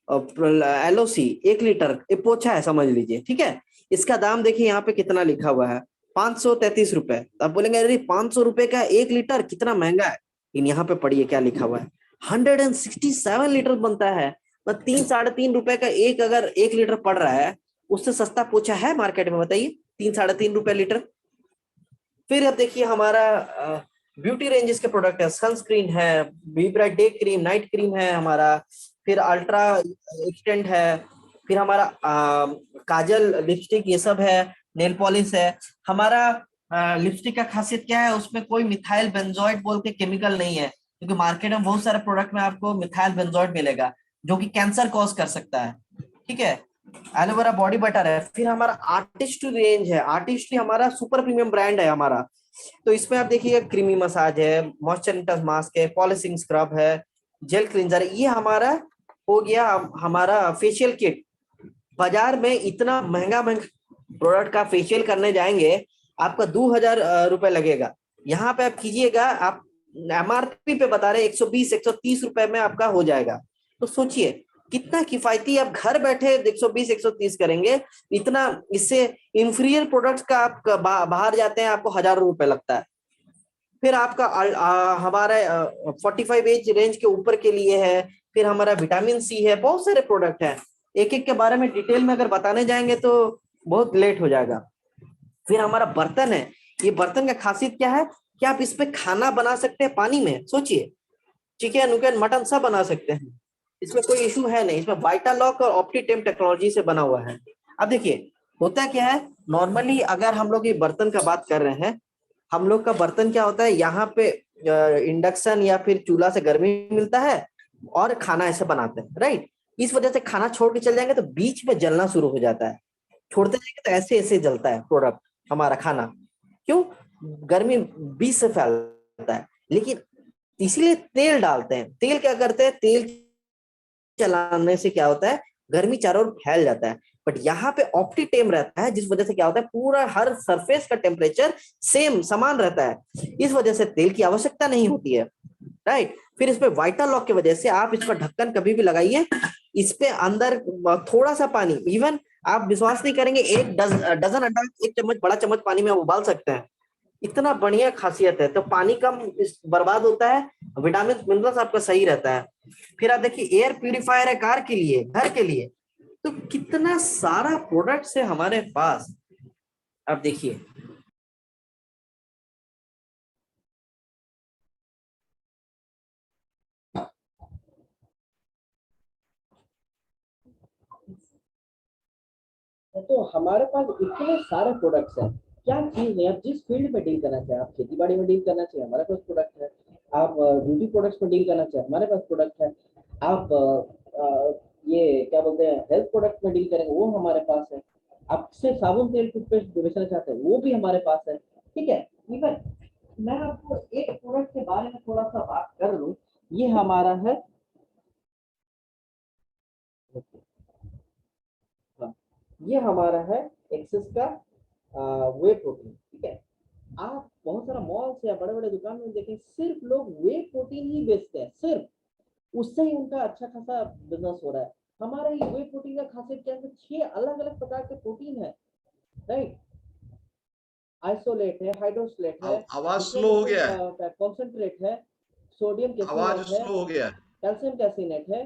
LOC 1 लीटर ये पोछा है समझ लीजिए, ठीक है। इसका दाम देखिए यहाँ पे कितना लिखा हुआ है, 533 रुपए। आप बोलेंगे अरे 500 रुपए का 1 लीटर कितना महंगा है, लेकिन यहाँ पे पढ़िए क्या लिखा हुआ है, 167 लीटर बनता है। तो 3-3.5 रुपए का एक अगर 1 लीटर पड़ रहा है, उससे सस्ता पोछा है मार्केट में, बताइए, 3-3.5 रुपए लीटर। फिर अब देखिए हमारा ब्यूटी रेंजेस के प्रोडक्ट है, सनस्क्रीन है, B bright day cream, night cream है हमारा, फिर अल्ट्रा एक्सटेंट है, फिर हमारा काजल, लिपस्टिक, ये सब है, नेल पॉलिश है हमारा। लिपस्टिक का खासियत क्या है, उसमें कोई मिथाइल बेंजोइट बोल के केमिकल नहीं है, क्योंकि मार्केट में बहुत सारे प्रोडक्ट में आपको मिथाइल बेंजोइट मिलेगा जो कि कैंसर कॉज कर सकता है, ठीक है। एलोवेरा बॉडी बटर है। फिर हमारा आर्टिस्ट्री रेंज है, आर्टिस्ट्री हमारा सुपर प्रीमियम ब्रांड है हमारा। तो इसमें आप देखिए क्रीमी मसाज है, मॉइस्चर मास्क है, पॉलिशिंग स्क्रब है, जेल क्लींजर, ये हमारा हो गया हमारा फेशियल किट। बाजार में इतना महंगा प्रोडक्ट का फेशियल करने जाएंगे आपका 2000 रुपए लगेगा, यहाँ पे आप कीजिएगा, आप MRP पे बता रहे 120-130 रुपए में आपका हो जाएगा। तो सोचिए कितना किफायती, आप घर बैठे 120-130 करेंगे, इतना इससे इंफीरियर प्रोडक्ट्स का आप बाहर जाते हैं आपको 1000 रुपए लगता है। फिर आपका हमारा 45 एज रेंज के ऊपर के लिए है, फिर हमारा विटामिन सी है, बहुत सारे प्रोडक्ट हैं, एक एक के बारे में डिटेल में अगर बताने जाएंगे तो बहुत लेट हो जाएगा। फिर हमारा बर्तन है, ये बर्तन का खासियत क्या है कि आप इस पे खाना बना सकते हैं पानी में, सोचिए चिकन उकन मटन सब बना सकते हैं, इसमें कोई इशू है नहीं। इसमें वाइटालॉक और ऑप्टीटेम टेक्नोलॉजी से बना हुआ है। अब देखिए होता क्या है, नॉर्मली अगर हम लोग ये बर्तन का बात कर रहे हैं, हम लोग का बर्तन क्या होता है, यहाँ पे इंडक्शन या फिर चूल्हा से गर्मी मिलता है और खाना ऐसे बनाते हैं, राइट। इस वजह से खाना छोड़ के चल जाएंगे तो बीच में जलना शुरू हो जाता है, छोड़ते जाएंगे तो ऐसे ऐसे जलता है प्रोडक्ट हमारा खाना, क्यों, गर्मी बीच से फैलता है। लेकिन इसीलिए तेल डालते हैं, तेल क्या करते हैं, तेल चलाने से क्या होता है, गर्मी चारों ओर फैल जाता है। बट यहाँ पे ऑप्टीटेम रहता है, जिस वजह से क्या होता है, पूरा हर सरफेस का टेम्परेचर सेम समान रहता है, इस वजह से तेल की आवश्यकता नहीं होती है, राइट। फिर इस पे वाइटालॉक की वजह से आप इस पर ढक्कन कभी भी लगाइए, इस पे अंदर थोड़ा सा पानी, इवन आप विश्वास नहीं करेंगे, एक डजन अंडा 1 चम्मच बड़ा चम्मच पानी में उबाल सकते हैं, इतना बढ़िया खासियत है। तो पानी कम बर्बाद होता है, विटामिन मिनरल्स आपका सही रहता है। फिर आप देखिए एयर प्यूरिफायर है कार के लिए, घर के लिए, तो कितना सारा प्रोडक्ट्स है हमारे पास। आप देखिए तो हमारे पास इतने सारे प्रोडक्ट्स हैं, क्या चीज है, आप जिस फील्ड में डील करना चाहे, आप खेती बाड़ी में डील करना चाहिए हमारे पास प्रोडक्ट है, आप ब्यूटी प्रोडक्ट्स में डील करना चाहे हमारे पास प्रोडक्ट है, आप ये क्या बोलते हैं हेल्थ प्रोडक्ट में डील करेंगे वो हमारे पास है, आपसे साबुन तेल टूथपेस्ट बेचना चाहते हैं वो भी हमारे पास है, ठीक है। इवन मैं आपको एक प्रोडक्ट के बारे में थोड़ा सा बात कर लूं, ये हमारा है, ये हमारा है एक्सेस का वे प्रोटीन, ठीक है। आप बहुत सारा मॉल से या बड़े बड़े दुकान में देखें, सिर्फ लोग वे प्रोटीन ही बेचते हैं, सिर्फ उससे ही उनका अच्छा खासा बिजनेस हो रहा है। हमारा ये वे प्रोटीन का खासियत क्या है, 6 अलग अलग प्रकार के प्रोटीन है, राइट। आइसोलेट है, हाइड्रोसलेट है, आवाज स्लो हो गया है, कॉन्सेंट्रेट है, सोडियम आवाज कैसिनेट है, स्लो हो गया है। कैल्शियम कैसिनेट है।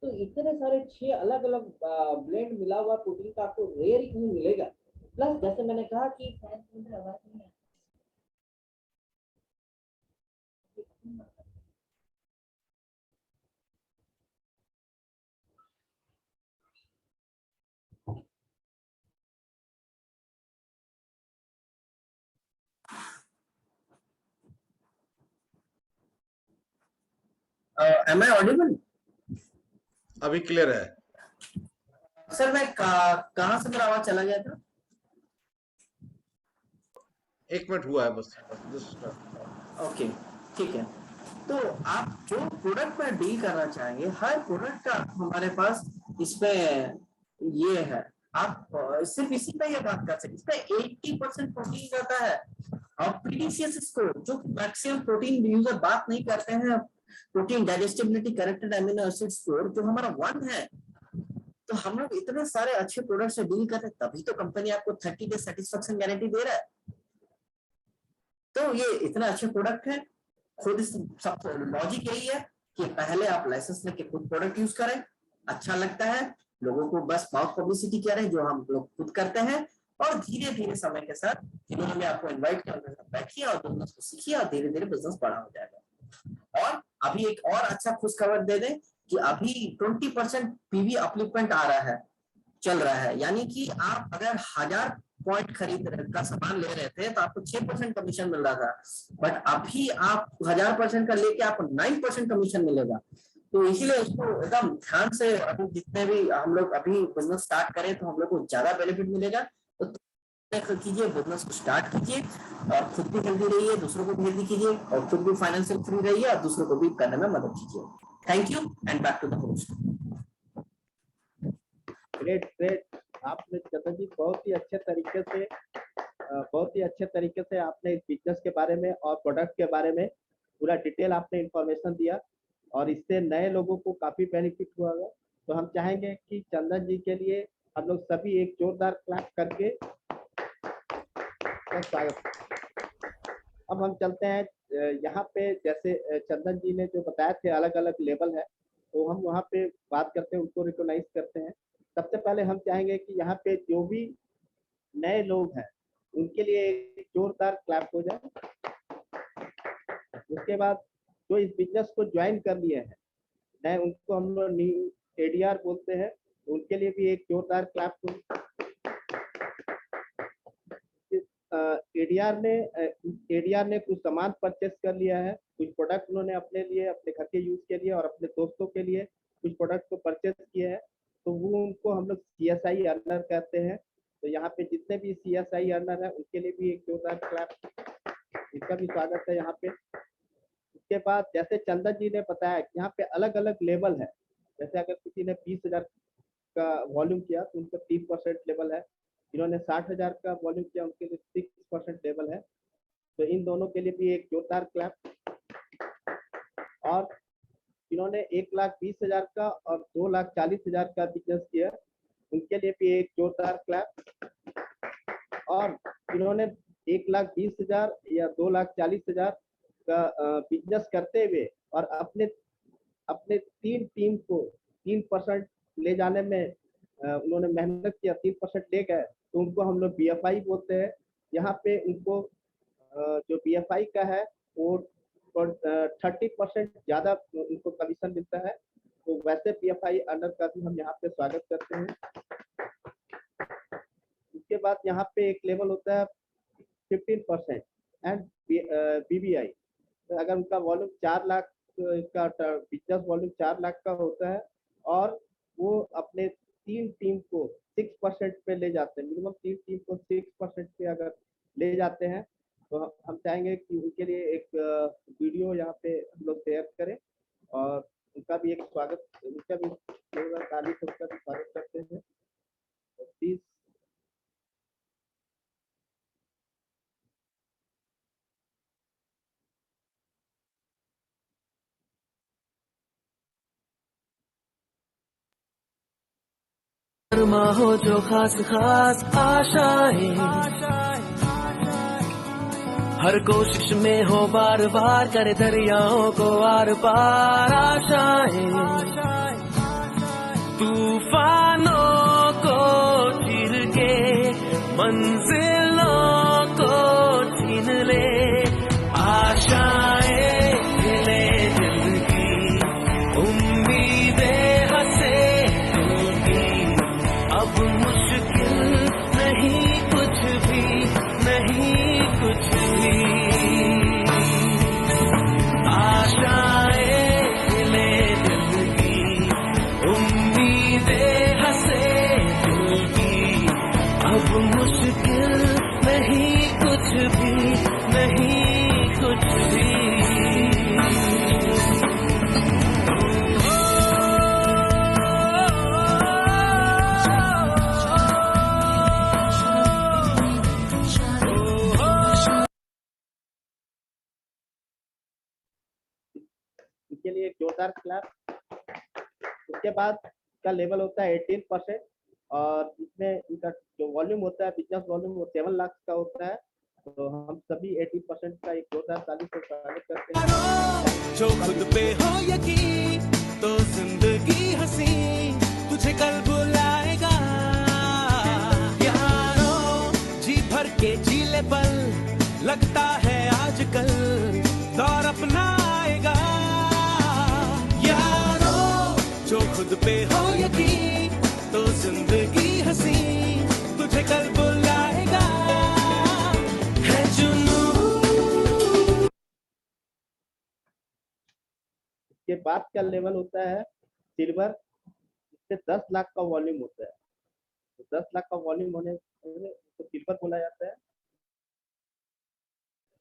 तो इतने सारे 6 अलग अलग ब्लेंड मिला हुआ प्रोटीन का आपको रेयर ही मिलेगा। प्लस जैसे मैंने कहा कि एम आई ऑडिबल? अभी क्लियर है। सर मैं कहाँ से मेरा आवाज चला गया था? 1 मिनट हुआ है बस। ओके ठीक है। तो आप जो प्रोडक्ट में डील करना चाहेंगे, हर प्रोडक्ट का हमारे पास इसमें ये है, आप सिर्फ इसी पे ये बात कर सकते, इसमें 80% प्रोटीन रहता है। और पीडीसीएस स्कोर, जो मैक्सिमम प्रोटीन यूजर बात नहीं करते हैं, protein digestibility corrected amino acid score जो हमारा 1 है, तो हम लोग इतने सारे अच्छे प्रोडक्ट से डील कर रहे हैं, तभी तो कंपनी आपको 30 डेज सेटिस्फेक्शन गारंटी दे रहा है। तो ये इतना अच्छे प्रोडक्ट है। खुद सब लॉजिक यही है कि पहले आप लाइसेंस लेके खुद प्रोडक्ट यूज करें, अच्छा लगता है, लोगों को बस माउथ पब्लिसिटी करें जो हम लोग खुद करते हैं, और धीरे धीरे समय के साथ जिन्होंने आपको इन्वाइट किया उनके साथ बैठिए और बिजनेस को सीखिए और धीरे धीरे बिजनेस बड़ा हो जाएगा। और अभी एक और अच्छा खुशखबर दे दें कि अभी 20% पीवी अपलिफ्टमेंट आ रहा है, चल रहा है, यानी कि आप अगर 1000 पॉइंट खरीद का सामान ले रहे थे तो आपको 6% कमीशन मिल रहा था, बट अभी आप 1000% का लेके आपको 9% कमीशन मिलेगा। तो इसीलिए इसको एकदम ध्यान से, अभी जितने भी हम लोग अभी बिजनेस स्टार्ट करें तो हम लोग को ज्यादा बेनिफिट मिलेगा। तो कीजिए, बिजनेस को स्टार्ट कीजिए और खुद भी हेल्दी रहिए, दूसरों को भी हेल्दी कीजिए और खुद भी फाइनेंशियल फ्री रहिए और दूसरों को भी करने में मदद कीजिए। Thank you and back to the host. Great great, आपने चंदन जी बहुत ही अच्छे तरीके से आपने इस बिजनेस के बारे में और प्रोडक्ट के बारे में पूरा डिटेल आपने इंफॉर्मेशन दिया और इससे नए लोगों को काफी बेनिफिट हुआ होगा। तो हम चाहेंगे कि चंदन जी के लिए हम लोग सभी एक जोरदार क्लैप करके स्वागत। अब हम चलते हैं यहाँ पे, जैसे चंदन जी ने जो बताया थे अलग अलग लेवल है, तो हम वहाँ पे बात करते हैं, उनको रिकॉग्नाइज करते हैं। सबसे पहले हम चाहेंगे कि यहाँ पे जो भी नए लोग हैं उनके लिए एक जोरदार क्लैप हो जाए। उसके बाद जो इस बिजनेस को ज्वाइन कर लिए हैं नए, उनको हम लोग न्यू एडीआर बोलते हैं, उनके लिए भी एक जोरदार क्लैप हो। एडीआर ने कुछ सामान परचेस कर लिया है, कुछ प्रोडक्ट उन्होंने अपने लिए, अपने घर के यूज के लिए और अपने दोस्तों के लिए कुछ प्रोडक्ट को परचेस किए हैं, तो वो उनको हम लोग CSI अर्नर कहते हैं। तो यहाँ पे जितने भी CSI अर्नर है उनके लिए भी एक जोरदार क्लैप, इनका भी स्वागत है यहाँ पे। उसके बाद जैसे चंदन जी ने बताया कि यहाँ पे अलग अलग लेवल है, जैसे अगर किसी ने 20,000 का वॉल्यूम किया तो उनका 3% लेवल है, जिन्होंने 60,000 का वॉल्यूम किया उनके लिए 6% लेवल है। तो इन दोनों के लिए भी एक जोरदार क्लैप। और जिन्होंने 1,20,000 का और 2,40,000 का बिजनेस किया उनके लिए भी एक जोरदार क्लैप। और जिन्होंने 1,20,000 या 2,40,000 का बिजनेस करते हुए और अपने 3 टीम को 3% ले जाने में उन्होंने मेहनत किया, 3% ले गए, तो उनको हम लोग BFI बोलते हैं। यहाँ पे उनको जो BFI का है वो 30% ज़्यादा उनको कमीशन मिलता है। तो वैसे BFI अर्नर का भी हम यहाँ पे स्वागत करते हैं। उसके बाद यहाँ पे एक लेवल होता है 15% एंड BBI। तो अगर उनका वॉल्यूम 4 लाख का बिजनेस वॉल्यूम 4 लाख का होता है और वो अपने 3 टीम को 6% पे ले जाते हैं, मिनिमम 3 टीम को 6% पे अगर ले जाते हैं, तो हम चाहेंगे कि उनके लिए एक वीडियो यहाँ पे हम लोग शेयर करें और उनका भी एक स्वागत, उनका भी ताली से उनका भी स्वागत करते हैं। तो प्लीज हो जो खास खास आशाएं, हर कोशिश में हो बार बार करे दरियाओं को आर पार आशाएं, तूफानों को चीर के मंजिलों को छीन ले आशाएं, हिले दिल की उम्मीदें हंसे अब मुश्किल नहीं कुछ भी, नहीं कुछ भी। आशाएं हिले दिल की उम्मीदें हंसे दिल की अब मुश्किल नहीं कुछ भी, नहीं कुछ भी। के लिए एक जोरदार क्लैप। उसके बाद का लेवल होता है 18% और इसमें इनका जो वॉल्यूम होता है बिजनेस वॉल्यूम वो 7 लाख का होता है। तो हम सभी 18% का एक जोरदार ताली से स्वागत करते हैं। जो खुद पे हो यकीन तो जिंदगी हंसी तुझे कल बुलाएगा। यारो जी भर के जीले पल लगता है आजकल दौर अपना आएगा। यारो जो खुद पे हो यकीन तो जिंदगी हंसी तुझे कल बुलाएगा। है जुनून। इसके बाद का लेवल होता है सिल्वर, इससे 10 लाख का वॉल्यूम होता है। तो 10 लाख का वॉल्यूम होने तो सिल्वर बोला जाता है।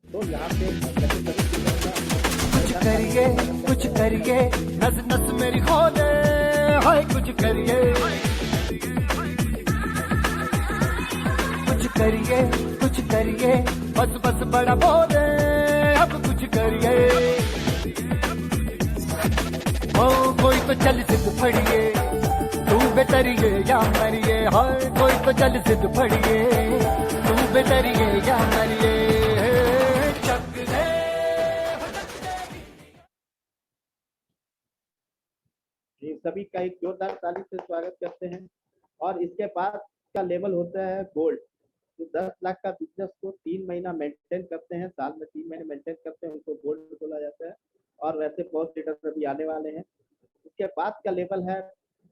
तो यहाँ पे कुछ करिए नस नस मेरी खोले हाय कुछ करिए बस बस बड़ा बोले अब कुछ करिए। ओ कोई तो चल सिद्ध फड़िए तू बेतरिए या मरिए। हाय कोई तो चल सिद्ध फड़िए तू बेतरिए या मरिए। सभी का एक जोरदार ताली से स्वागत करते हैं। और इसके बाद का लेवल होता है गोल्ड। तो 10 लाख का बिजनेस को 3 महीना मेंटेन करते हैं, साल में 3 महीने मेंटेन करते हैं, उनको गोल्ड बोला जाता है। और वैसे बहुत लीडर अभी आने वाले हैं। इसके बाद का लेवल है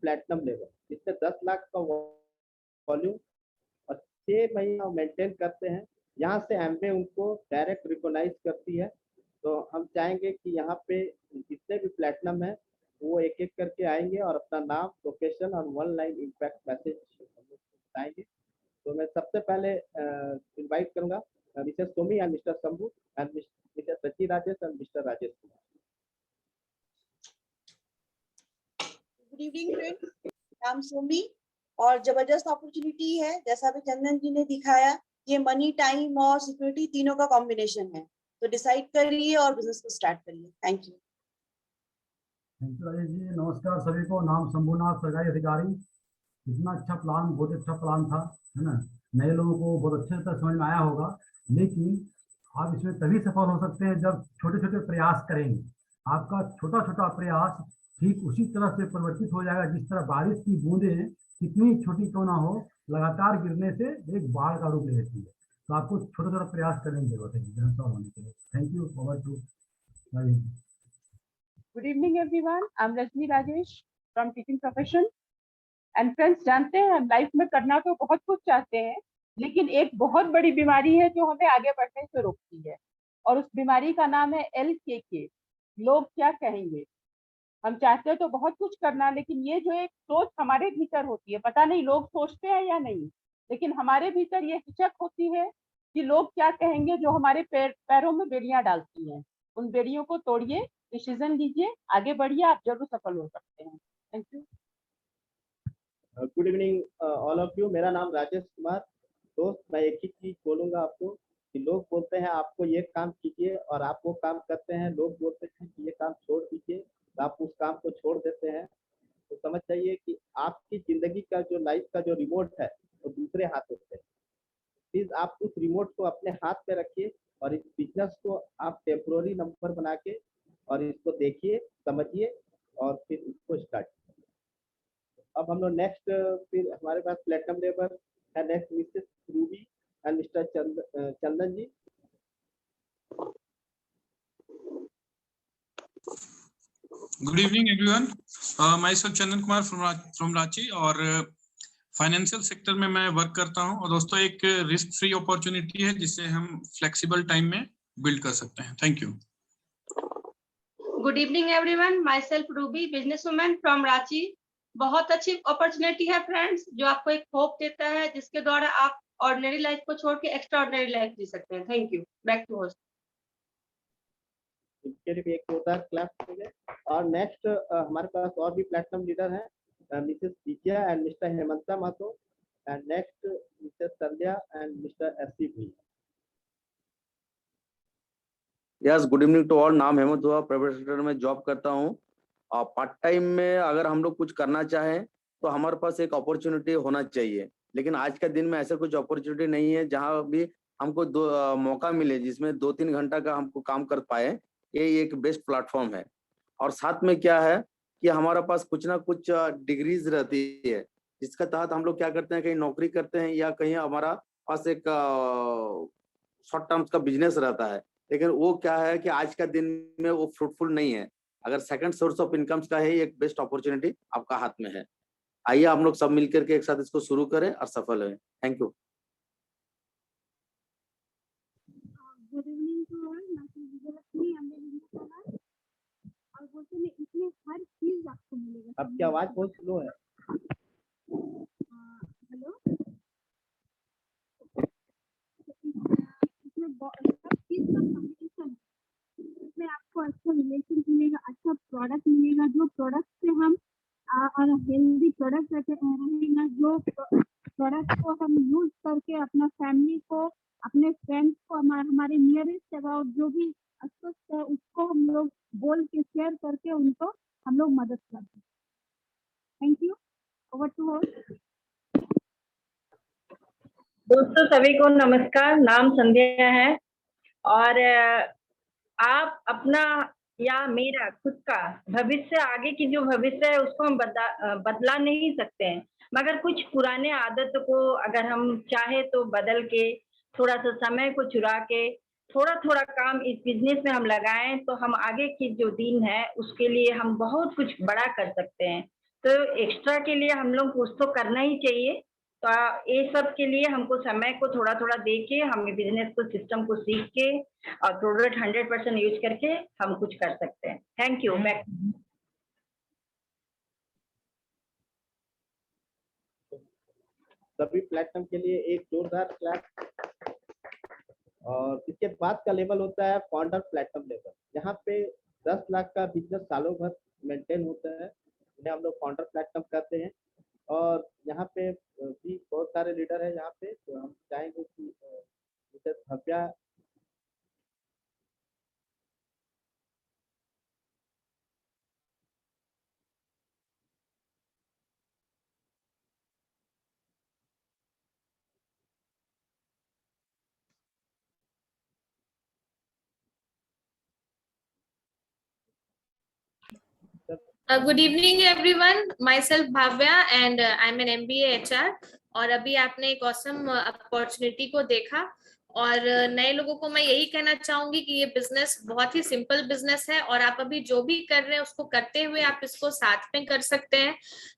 प्लेटिनम लेवल, जिससे 10 लाख का वॉल्यूम और 6 महीना मेंटेन करते हैं। यहाँ से एमवे उनको डायरेक्ट रिकॉग्नाइज करती है। तो हम चाहेंगे कि यहाँ पे जितने भी प्लेटिनम है वो एक एक करके आएंगे और अपना नाम, लोकेशन और 1 लाइन इम्पैक्ट मैसेज बताएंगे। तो मैं सबसे पहले इनवाइट करूंगा mister Somi and mister Shambhu and mister Sachi Rajesh and mister Rajesh Kumar. Good evening friends, नाम सोमी और जबरदस्त अपॉर्चुनिटी है। जैसा अभी चंदन जी ने दिखाया, ये मनी, टाइम और सिक्योरिटी तीनों का कॉम्बिनेशन है। तो डिसाइड करिए और बिजनेस को स्टार्ट करिए। Thank you. राजेश जी, नमस्कार सभी को। नाम शंभुनाथ, सरकारी अधिकारी। इतना अच्छा प्लान, बहुत अच्छा प्लान था, है ना। नए लोगों को बहुत अच्छे से समझ में आया होगा, लेकिन आप इसमें तभी सफल हो सकते हैं जब छोटे छोटे प्रयास करेंगे। आपका छोटा छोटा प्रयास ठीक उसी तरह से परिवर्तित हो जाएगा जिस तरह बारिश की बूंदें कितनी छोटी क्यों ना हो, लगातार गिरने से एक बाढ़ का रूप ले लेती है। तो आपको छोटा छोटा प्रयास करने की जरूरत है सफल होने के लिए। Thank you. Over to Rajesh. Good evening everyone. I'm Rajni Rajesh from teaching profession. And friends, जानते हैं हम लाइफ में करना तो बहुत कुछ चाहते हैं, लेकिन एक बहुत बड़ी बीमारी है जो हमें आगे बढ़ने से रोकती है, और उस बीमारी का नाम है LKK, लोग क्या कहेंगे। हम चाहते हैं तो बहुत कुछ करना, लेकिन ये जो एक सोच हमारे भीतर होती है, पता नहीं लोग सोचते हैं या नहीं, लेकिन हमारे भीतर ये हिचक होती है कि लोग क्या कहेंगे, जो हमारे पैरों में बेड़ियां डालती हैं। उन बेड़ियों को तोड़िए, डिसीजन लीजिए, आगे बढ़िए, आप जरूर सफल हो सकते हैं। Thank you. Good evening all of you. मेरा नाम राजेश कुमार। दोस्त, मैं एक ही चीज बोलूंगा आपको कि लोग बोलते हैं आपको ये काम कीजिए और आप वो काम करते हैं। लोग बोलते हैं कि ये काम छोड़ दीजिए, तो आप उस काम को छोड़ देते हैं। तो समझ जाइए कि आपकी जिंदगी का जो लाइफ का जो रिमोट है वो दूसरे हाथों पे है। प्लीज आप उस रिमोट को अपने हाथ पे रखिए और इस बिजनेस को आप टेम्पोररी नंबर बना के और इसको देखिए, समझिए और फिर इसको स्टार्ट। अब हम लोग नेक्स्ट, फिर हमारे पास प्लेटिनम लेवल है next Mrs Ruby and mister Chandan ji. Good evening everyone. myself Chandan Kumar from Ranchi और फाइनेंशियल सेक्टर में मैं वर्क करता हूं। और दोस्तों, एक रिस्क फ्री अपॉर्चुनिटी है जिससे हम फ्लेक्सिबल टाइम में बिल्ड कर सकते हैं। Thank you. Good evening everyone, my self Ruby, business women from Ranchi. बहुत अच्छी अपॉर्चुनिटी है फ्रेंड्स, जो आपको एक होप देता है जिसके द्वारा आप ऑर्डिनरी लाइफ को छोड़ के एक्स्ट्रा ऑर्डिनरी लाइफ जी सकते हैं। Thank you. Back to host. इसके लिए भी एक जोरदार क्लास होंगे। और नेक्स्ट हमारे पास और भी प्लेटिनम लीडर हैं, Mrs Vijaya and Mr Hemanta Matho and next Mr Sandhya and Mr SC भी। Yes, good evening to all. नाम हेमंत हुआ, प्राइवेट सेक्टर में जॉब करता हूँ। और पार्ट टाइम में अगर हम लोग कुछ करना चाहें तो हमारे पास एक अपॉर्चुनिटी होना चाहिए। लेकिन आज का दिन में ऐसा कुछ अपॉर्चुनिटी नहीं है जहाँ भी हमको मौका मिले जिसमें 2-3 घंटा का हमको काम कर पाए। ये एक बेस्ट प्लेटफॉर्म है। और साथ में क्या है कि हमारे पास कुछ ना कुछ डिग्रीज रहती है, जिसका तहत हम लोग क्या करते हैं, कहीं नौकरी करते हैं या कहीं हमारा पास एक शॉर्ट टर्म्स का बिजनेस रहता है। लेकिन वो क्या है कि आज का दिन में वो फ्रूटफुल नहीं है। अगर सेकंड सोर्स ऑफ इनकम्स का है, एक बेस्ट अपॉर्चुनिटी आपका हाथ में है। आइए हम लोग सब मिलकर के एक साथ इसको शुरू करें और सफल हों। Thank you. Good evening to all. मैं विजयलक्ष्मी और बोलते हैं इसमें हर चीज आपको मिलेगा। आपकी आवाज बहुत स्लो है। हेलो, इसमें सब चीज का कॉम्बिनेशन, इसमें आपको अच्छा रिलेशन मिलेगा, अच्छा प्रोडक्ट मिलेगा, जो प्रोडक्ट से हम और हेल्दी प्रोडक्ट रहेगा, जो प्रोडक्ट को हम यूज करके अपना फैमिली को, अपने फ्रेंड्स को, हमारे नियरेस्ट अबाउट जो भी अस्वस्थ है उसको हम लोग बोल के शेयर करके उनको हम लोग मदद करते हैं। Thank you. Over to all. दोस्तों सभी को नमस्कार। नाम संध्या है और आप अपना या मेरा खुद का भविष्य, आगे की जो भविष्य है उसको हम बदला नहीं सकते हैं, मगर कुछ पुराने आदत को अगर हम चाहे तो बदल के, थोड़ा सा समय को चुरा के, थोड़ा थोड़ा काम इस बिजनेस में हम लगाएं तो हम आगे की जो दिन है उसके लिए हम बहुत कुछ बड़ा कर सकते हैं। तो एक्स्ट्रा के लिए हम लोग कुछ तो करना ही चाहिए। तो ये सब के लिए हमको समय को थोड़ा थोड़ा दे के, हमें बिजनेस को, सिस्टम को सीख के और प्रोडक्ट 100% यूज करके हम कुछ कर सकते हैं। Thank you. बैक। सभी प्लेटफॉर्म के लिए एक जोरदार क्लैप। और इसके बाद का लेवल होता है फाउंडर प्लेटफॉर्म लेवल। यहाँ पे 10 लाख का बिजनेस सालों भर मेंटेन होता है, उन्हें हम लोग फाउंडर प्लेटफॉर्म कहते हैं। और यहाँ पे भी बहुत सारे लीडर हैं यहाँ पे, तो हम चाहेंगे कि Mrs Bhavya good evening everyone, myself Bhavya and I am an MBA HR। और अभी आपने एक ऑसम अपॉर्चुनिटी को देखा और नए लोगों को मैं यही कहना चाहूंगी कि ये बिजनेस बहुत ही सिंपल बिजनेस है और आप अभी जो भी कर रहे हैं उसको करते हुए आप इसको साथ में कर सकते हैं।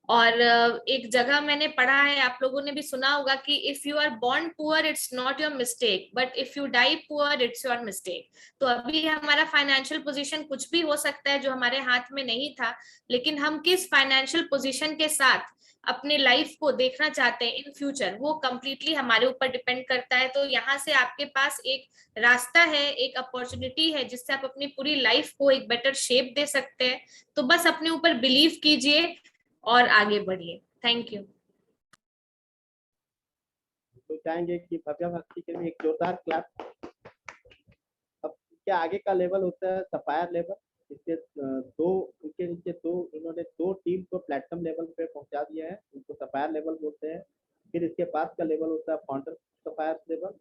और एक जगह मैंने पढ़ा है, आप लोगों ने भी सुना होगा कि if you are born poor it's not your mistake, but if you die poor it's your mistake. तो अभी हमारा फाइनेंशियल पोजीशन कुछ भी हो सकता है जो हमारे हाथ में नहीं था, लेकिन हम किस फाइनेंशियल पोजीशन के साथ अपने लाइफ को देखना चाहते हैं इन फ्यूचर, वो कंप्लीटली हमारे ऊपर डिपेंड करता है। तो यहाँ से आपके पास एक रास्ता है, एक अपॉर्चुनिटी है जिससे आप अपनी पूरी लाइफ को एक बेटर शेप दे सकते हैं। तो बस अपने ऊपर बिलीव कीजिए और आगे बढ़िए। Thank you. तो चाहेंगे कि भव्या भक्ति के लिए एक जोरदार क्लैप। अब क्या आगे का लेवल होता है सफायर लेवल। इसके इनके नीचे इन्होंने 2 टीम को प्लेटफॉर्म लेवल पे पहुंचा दिया है, इनको सफायर लेवल बोलते हैं। फिर इसके बाद का लेवल होता है फाउंडर सफायर लेवल।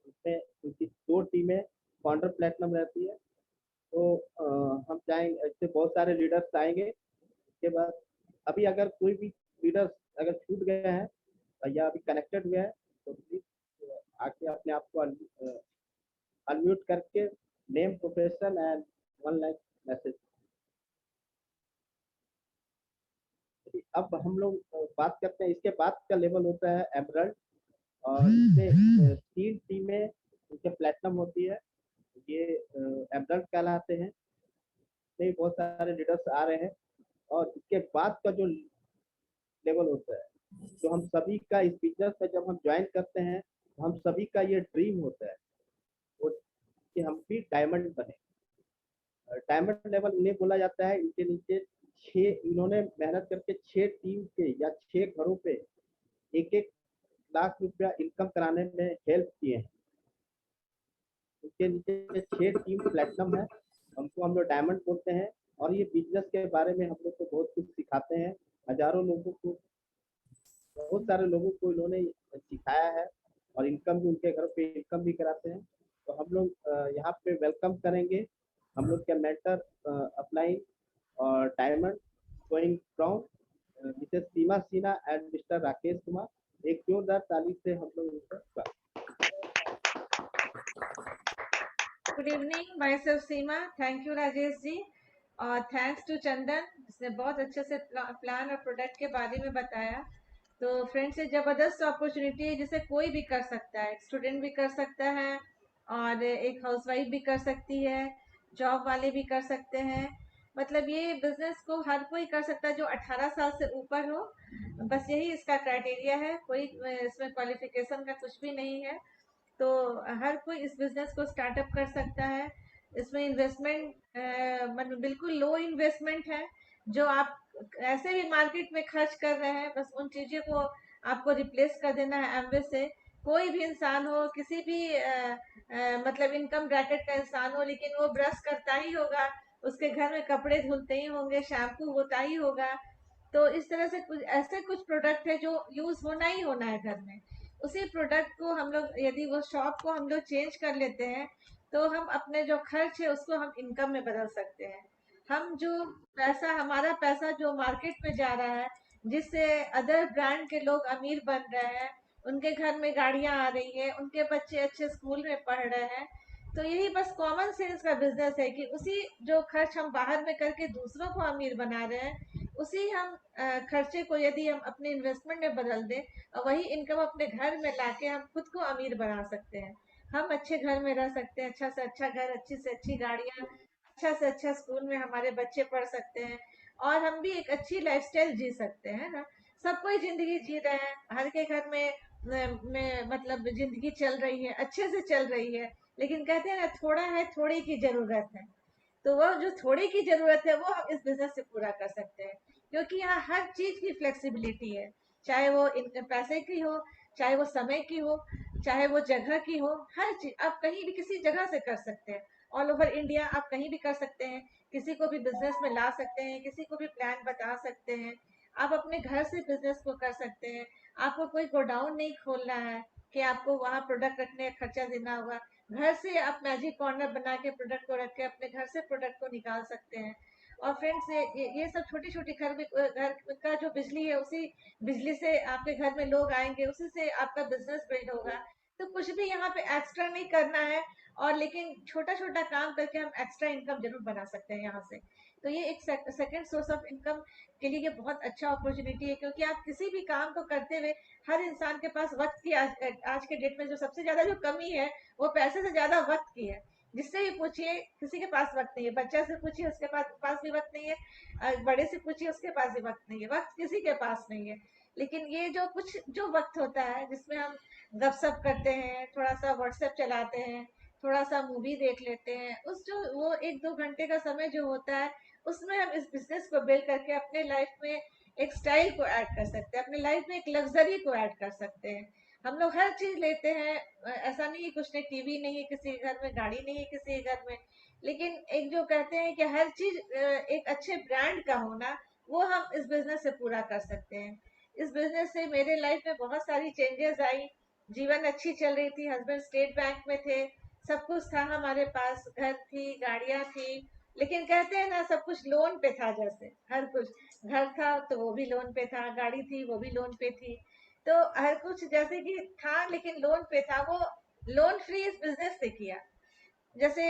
इसमें इनकी 2 टीमें फाउंडर प्लेटफॉर्म रहती है। तो हम चाहेंगे, इससे बहुत सारे लीडर्स आएंगे। इसके बाद अभी अगर कोई भी लीडर्स अगर छूट गए हैं या अभी कनेक्टेड हुए हैं तो प्लीज आके अपने आप को अनम्यूट करके name, profession and 1 line message. अब हम लोग बात करते हैं, इसके बाद का लेवल होता है एमरल्ड। और इसमें 3 टीमें उनके प्लेटिनम होती है, ये एमरल्ड कहलाते हैं। इसमें बहुत सारे लीडर्स आ रहे हैं। और इसके बाद का जो लेवल होता है, जो हम सभी का इस बिजनेस में जब हम ज्वाइन करते हैं तो हम सभी का ये ड्रीम होता है वो कि हम भी डायमंड बने। डायमंड लेवल इन्हें बोला जाता है। इनके नीचे 6 इन्होंने मेहनत करके 6 टीम के या 6 घरों पे 1-1 लाख रुपया इनकम कराने में हेल्प किए हैं। इनके नीचे 6 टीम प्लेटिनम है, हमको हम लोग डायमंड बोलते हैं। और ये बिजनेस के बारे में हम लोग को बहुत कुछ सिखाते हैं, हजारों लोगों को बहुत सारे लोगों को इन्होंने सिखाया है और इनकम भी उनके घरों पे इनकम भी कराते हैं। तो हम लोग यहाँ पे वेलकम करेंगे हम लोग के मेंटर अपलाइन और diamond going from Mrs Seema Sinha and Mr Rakesh Kumar. एक जोरदार ताली से हम लोग उनका good evening, myself Seema. Thank you Rajesh ji और थैंक्स टू चंदन, जिसने बहुत अच्छे से प्लान और प्रोडक्ट के बारे में बताया। तो फ्रेंड्स, ये जबरदस्त अपॉर्चुनिटी है जिसे कोई भी कर सकता है, स्टूडेंट भी कर सकता है और एक हाउसवाइफ भी कर सकती है, जॉब वाले भी कर सकते हैं। मतलब ये बिजनेस को हर कोई कर सकता है जो 18 साल से ऊपर हो, बस यही इसका क्राइटेरिया है। कोई इसमें क्वालिफिकेशन का कुछ भी नहीं है। तो हर कोई इस बिजनेस को स्टार्टअप कर सकता है। इसमें इन्वेस्टमेंट मतलब बिल्कुल लो इन्वेस्टमेंट है। जो आप ऐसे भी मार्केट में खर्च कर रहे हैं, बस उन चीज़ों को आपको रिप्लेस कर देना है एमवे से। कोई भी इंसान हो, किसी भी मतलब इनकम ब्रैकेट का इंसान हो, लेकिन वो ब्रश करता ही होगा, उसके घर में कपड़े धुलते ही होंगे, शैम्पू होता ही होगा। तो इस तरह से कुछ ऐसे कुछ प्रोडक्ट है जो यूज होना ही होना है घर में। उसी प्रोडक्ट को हम लोग, यदि वो शॉप को हम लोग चेंज कर लेते हैं, तो हम अपने जो खर्च है उसको हम इनकम में बदल सकते हैं। हम जो पैसा, हमारा पैसा जो मार्केट में जा रहा है, जिससे अदर ब्रांड के लोग अमीर बन रहे हैं, उनके घर में गाड़ियां आ रही है, उनके बच्चे अच्छे स्कूल में पढ़ रहे हैं, तो यही बस कॉमन सेंस का बिजनेस है कि उसी जो खर्च हम बाहर में करके दूसरों को अमीर बना रहे हैं, उसी हम खर्चे को यदि हम अपने इन्वेस्टमेंट में बदल दें और वही इनकम अपने घर में लाके हम खुद को अमीर बना सकते हैं। हम अच्छे घर में रह सकते हैं, अच्छा से अच्छा घर, अच्छी से अच्छी गाड़ियाँ, अच्छा से अच्छा स्कूल में हमारे बच्चे पढ़ सकते हैं और हम भी एक अच्छी लाइफस्टाइल जी सकते हैं ना। सब कोई जिंदगी जी रहे हैं, हर के घर में मतलब जिंदगी चल रही है, अच्छे से चल रही है, लेकिन कहते हैं ना, थोड़ा है, थोड़ी की जरूरत है। तो वो जो थोड़ी की जरूरत है वो हम इस बिजनेस से पूरा कर सकते हैं, क्योंकि यहाँ हर चीज की फ्लेक्सिबिलिटी है। चाहे वो पैसे की हो, चाहे वो समय की हो, चाहे वो जगह की हो, हर चीज आप कहीं भी किसी जगह से कर सकते हैं। ऑल ओवर इंडिया आप कहीं भी कर सकते हैं, किसी को भी बिजनेस में ला सकते हैं, किसी को भी प्लान बता सकते हैं। आप अपने घर से बिजनेस को कर सकते हैं। आपको कोई गोडाउन नहीं खोलना है कि आपको वहाँ प्रोडक्ट रखने का खर्चा देना होगा। घर से आप मैजिक कॉर्नर बना के प्रोडक्ट को रख के अपने घर से प्रोडक्ट को निकाल सकते हैं। और फ्रेंड्स, ये सब छोटी छोटी घर का जो बिजली है, उसी बिजली से आपके घर में लोग आएंगे, उसी से आपका बिजनेस बिल्ड होगा। तो कुछ भी यहाँ पे एक्स्ट्रा नहीं करना है, और लेकिन छोटा छोटा काम करके हम एक्स्ट्रा इनकम जरूर बना सकते हैं यहाँ से। तो ये एक सेकंड सोर्स ऑफ इनकम के लिए ये बहुत अच्छा अपॉर्चुनिटी है, क्योंकि आप किसी भी काम को करते हुए, हर इंसान के पास वक्त की आज के डेट में जो सबसे ज्यादा जो कमी है, वो पैसे से ज्यादा वक्त की है। जिससे भी पूछिए, किसी के पास वक्त नहीं है। बच्चा से पूछिए, उसके पास भी वक्त नहीं है। बड़े से पूछिए, उसके पास भी वक्त नहीं है। वक्त किसी के पास नहीं है। लेकिन ये जो वक्त होता है जिसमें हम गपशप करते हैं, थोड़ा सा व्हाट्सएप चलाते हैं, थोड़ा सा मूवी देख लेते हैं, उस जो वो 1-2 घंटे का समय जो होता है, उसमें हम इस बिजनेस को बिल्ड करके अपने लाइफ में एक स्टाइल को ऐड कर सकते हैं, अपने लाइफ में एक लग्जरी को ऐड कर सकते हैं। हम लोग हर चीज लेते हैं, ऐसा नहीं है कुछ नहीं, टीवी नहीं है किसी के घर में, गाड़ी नहीं है किसी के घर में, लेकिन एक जो कहते हैं कि हर चीज एक अच्छे ब्रांड का होना, वो हम इस बिजनेस से पूरा कर सकते हैं। इस बिजनेस से मेरे लाइफ में बहुत सारी चेंजेस आई। जीवन अच्छी चल रही थी, हस्बैंड स्टेट बैंक में थे, सब कुछ था हमारे पास, घर थी, गाड़ियां थी, लेकिन कहते हैं ना, सब कुछ लोन पे था। जैसे हर कुछ, घर था तो वो भी लोन पे था, गाड़ी थी वो भी लोन पे थी, तो हर कुछ जैसे कि था, लेकिन लोन पे था। वो लोन फ्री इस बिजनेस से किया। जैसे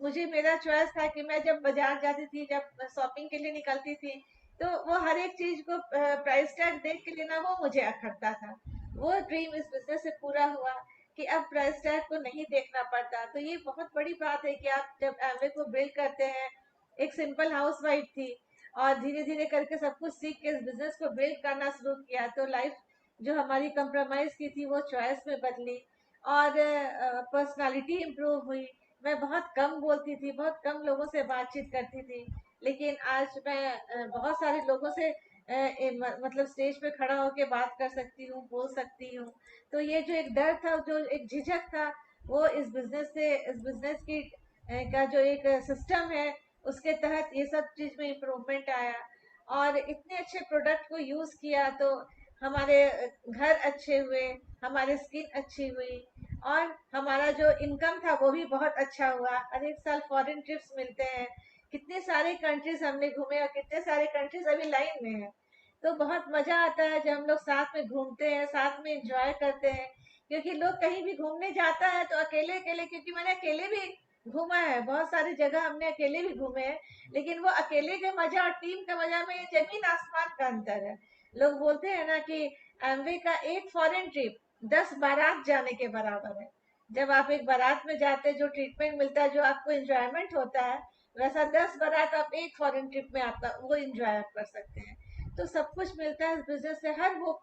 मुझे, मेरा चॉइस था कि मैं जब बाजार जाती थी, जब शॉपिंग के लिए निकलती थी, तो वो हर एक चीज को प्राइस टैग देख के लेना, वो मुझे अखरता था। वो ड्रीम इस बिजनेस से पूरा हुआ कि अब प्राइस टैग को नहीं देखना पड़ता। तो ये बहुत बड़ी बात है कि आप जब एमवे को बिल्ड करते हैं, एक सिंपल हाउसवाइफ थी और धीरे धीरे करके सब कुछ सीख के इस बिजनेस को बिल्ड करना शुरू किया, तो लाइफ जो हमारी कंप्रोमाइज की थी वो चॉइस में बदली और पर्सनालिटी इम्प्रूव हुई। मैं बहुत कम बोलती थी, बहुत कम लोगों से बातचीत करती थी, लेकिन आज मैं बहुत सारे लोगों से मतलब स्टेज पे खड़ा होकर बात कर सकती हूँ, बोल सकती हूँ। तो ये जो एक डर था, जो एक झिझक था, वो इस बिजनेस की का जो एक सिस्टम है, उसके तहत ये सब चीज में इम्प्रूवमेंट आया और इतने अच्छे प्रोडक्ट को यूज किया। तो हमारे घर अच्छे हुए, हमारी स्किन अच्छी हुई और हमारा जो इनकम था वो भी बहुत अच्छा हुआ। हर एक साल फॉरेन ट्रिप्स मिलते हैं, कितने सारे कंट्रीज हमने घूमे और कितने सारे कंट्रीज अभी लाइन में है। तो बहुत मजा आता है जब हम लोग साथ में घूमते हैं, साथ में एंजॉय करते हैं। क्योंकि लोग कहीं भी घूमने जाता है तो अकेले अकेले, क्योंकि मैंने अकेले भी घूमा है, बहुत सारी जगह हमने अकेले भी घूमे हैं, लेकिन वो अकेले का मजा और टीम का मजा में जमीन आसमान का अंतर है। लोग बोलते हैं ना कि एमवे का एक फॉरेन ट्रिप 10 बारात जाने के बराबर है। जब आप एक बारात में जाते हैं, जो ट्रीटमेंट मिलता है, जो आपको एंजॉयमेंट होता है, वैसा 10 बारात आप एक फॉरेन ट्रिप में आपका वो एंजॉय कर सकते हैं। तो सब कुछ मिलता है इस बिजनेस से। हर वो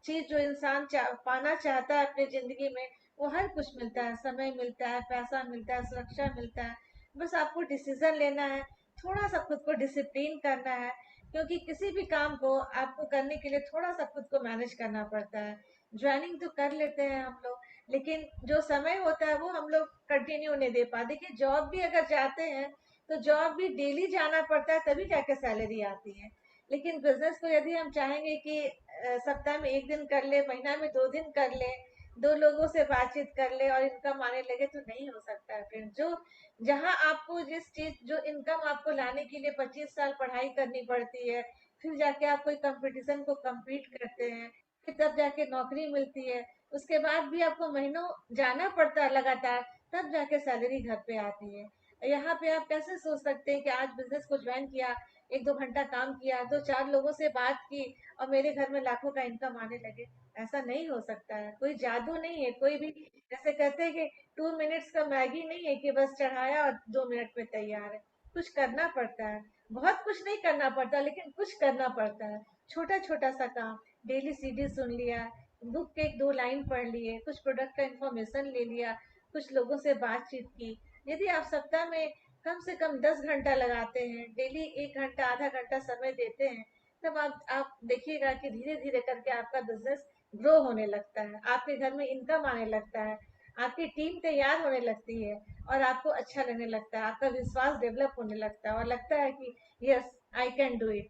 चीज जो इंसान पाना चाहता है अपनी जिंदगी में, वो हर कुछ मिलता है। समय मिलता है, पैसा मिलता है, सुरक्षा मिलता है। बस आपको डिसीजन लेना है, थोड़ा सा खुद को डिसिप्लिन करना है, क्योंकि किसी भी काम को आपको करने के लिए थोड़ा सा खुद को मैनेज करना पड़ता है। ज्वाइनिंग तो कर लेते हैं हम लोग, लेकिन जो समय होता है वो हम लोग कंटिन्यू नहीं दे पाते। देखिए, जॉब भी अगर जाते हैं तो जॉब भी डेली जाना पड़ता है, तभी जाके सैलरी आती है। लेकिन बिजनेस को यदि हम चाहेंगे कि सप्ताह में 1 दिन कर ले, महीना में 2 दिन कर ले, 2 लोगों से बातचीत कर ले और इनकम आने लगे, तो नहीं हो सकता है फ्रेंड। जो जहाँ आपको जिस चीज, जो इनकम आपको लाने के लिए 25 साल पढ़ाई करनी पड़ती है, फिर जाके आप कोई कंपटीशन को compete करते हैं, फिर तब जाके नौकरी मिलती है, उसके बाद भी आपको महीनों जाना पड़ता है लगातार, तब जाके सैलरी घर पे आती है। यहाँ पे आप कैसे सोच सकते हैं कि आज बिजनेस को ज्वाइन किया, 1-2 घंटा काम किया, 2-4 लोगों से बात की और मेरे घर में लाखों का इनकम आने लगे? ऐसा नहीं हो सकता है। कोई जादू नहीं है, कोई भी जैसे कहते हैं कि 2 मिनट्स का मैगी नहीं है कि बस चढ़ाया और 2 मिनट में तैयार है। कुछ करना पड़ता है, बहुत कुछ नहीं करना पड़ता, लेकिन कुछ करना पड़ता है। छोटा छोटा सा काम, डेली सीडी सुन लिया, बुक के 2 लाइन पढ़ लिए, कुछ प्रोडक्ट का इंफॉर्मेशन ले लिया, कुछ लोगों से बातचीत की। यदि आप सप्ताह में कम से कम 10 घंटा लगाते हैं, डेली 1 घंटा आधा घंटा समय देते हैं, तब आप देखिएगा कि धीरे धीरे करके आपका बिजनेस ग्रो होने लगता है, आपके घर में इनकम आने लगता है, आपकी टीम तैयार होने लगती है और आपको अच्छा लगने लगता है, आपका विश्वास डेवलप होने लगता है और लगता है कि yes, I can do it.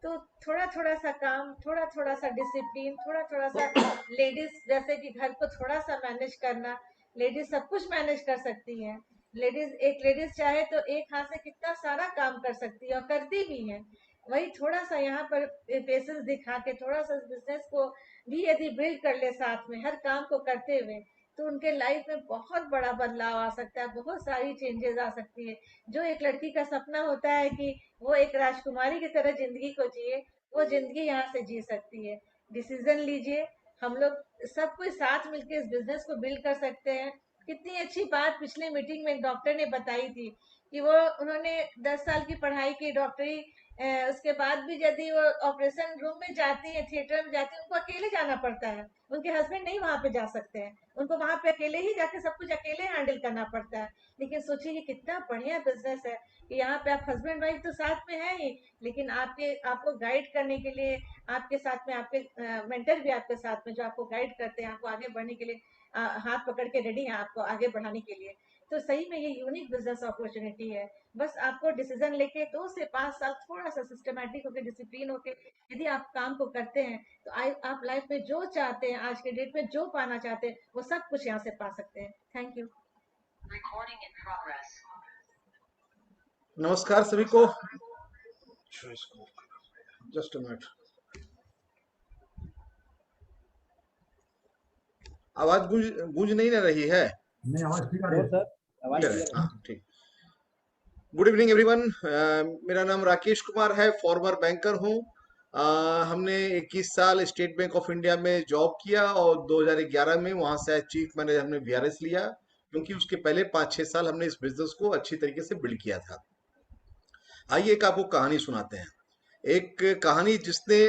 तो थोड़ा थोड़ा सा काम, थोड़ा थोड़ा सा डिसिप्लिन, थोड़ा थोड़ा सा लेडीज जैसे कि घर को थोड़ा सा मैनेज करना। लेडीज सब कुछ मैनेज कर सकती है। एक लेडीज चाहे तो एक हाथ से कितना सारा काम कर सकती है और करती भी है। वही थोड़ा सा यहाँ पर पेशेंस दिखा के थोड़ा सा बिजनेस को भी यदि बिल्ड कर ले साथ में, हर काम को करते हुए, तो उनके लाइफ में बहुत बड़ा बदलाव आ सकता है, बहुत सारी चेंजेस आ सकती है। जो एक लड़की का सपना होता है कि वो एक राजकुमारी की तरह जिंदगी को जिए, वो जिंदगी यहाँ से जी सकती है। डिसीजन लीजिए, हम लोग सब कोई साथ मिलकर इस बिजनेस को बिल्ड कर सकते हैं। कितनी अच्छी बात पिछले मीटिंग में एक डॉक्टर ने बताई थी कि वो उन्होंने 10 साल की पढ़ाई की डॉक्टरी, उसके बाद भी यदि वो ऑपरेशन रूम में जाती है, थिएटर में जाती है, उनको अकेले जाना पड़ता है, उनके हस्बैंड नहीं वहां पे जा सकते हैं, उनको वहां पे अकेले ही जाके सब कुछ अकेले हैंडल करना पड़ता है। लेकिन सोचिए कि कितना बढ़िया बिजनेस है कि यहाँ पे आप हस्बैंड वाइफ तो साथ में है ही, लेकिन आपको गाइड करने के लिए आपके साथ में आपके मेंटर भी आपके साथ में, जो आपको गाइड करते हैं, आपको आगे बढ़ने के लिए हाथ पकड़ के रेडी है आपको आगे बढ़ाने के लिए। तो सही में ये यूनिक बिजनेस अपॉर्चुनिटी है। बस आपको डिसीजन लेके 2 से 5 साल थोड़ा सा सिस्टमैटिक होकर, डिसिप्लिन होकर यदि आप काम को करते हैं, तो आप लाइफ में जो चाहते हैं, आज के डेट में जो पाना चाहते हैं, वो सब कुछ यहाँ से पा सकते हैं। Thank you. नमस्कार सभी को। जस्ट अ मिनट, आवाज गूंज नहीं ना रही है? नहीं, आवाज ठीक आ रही है सर, आवाज क्लियर है? हाँ, ठीक। Good evening everyone. मेरा नाम राकेश कुमार है, फॉर्मर बैंकर हूँ। हमने 21 साल स्टेट बैंक ऑफ इंडिया में जॉब किया और 2011 में वहां से चीफ मैनेजर हमने वीआरएस लिया, क्योंकि उसके पहले 5-6 साल हमने इस बिजनेस को अच्छी तरीके से बिल्ड किया था। आइए एक आपको कहानी सुनाते हैं, एक कहानी जिसने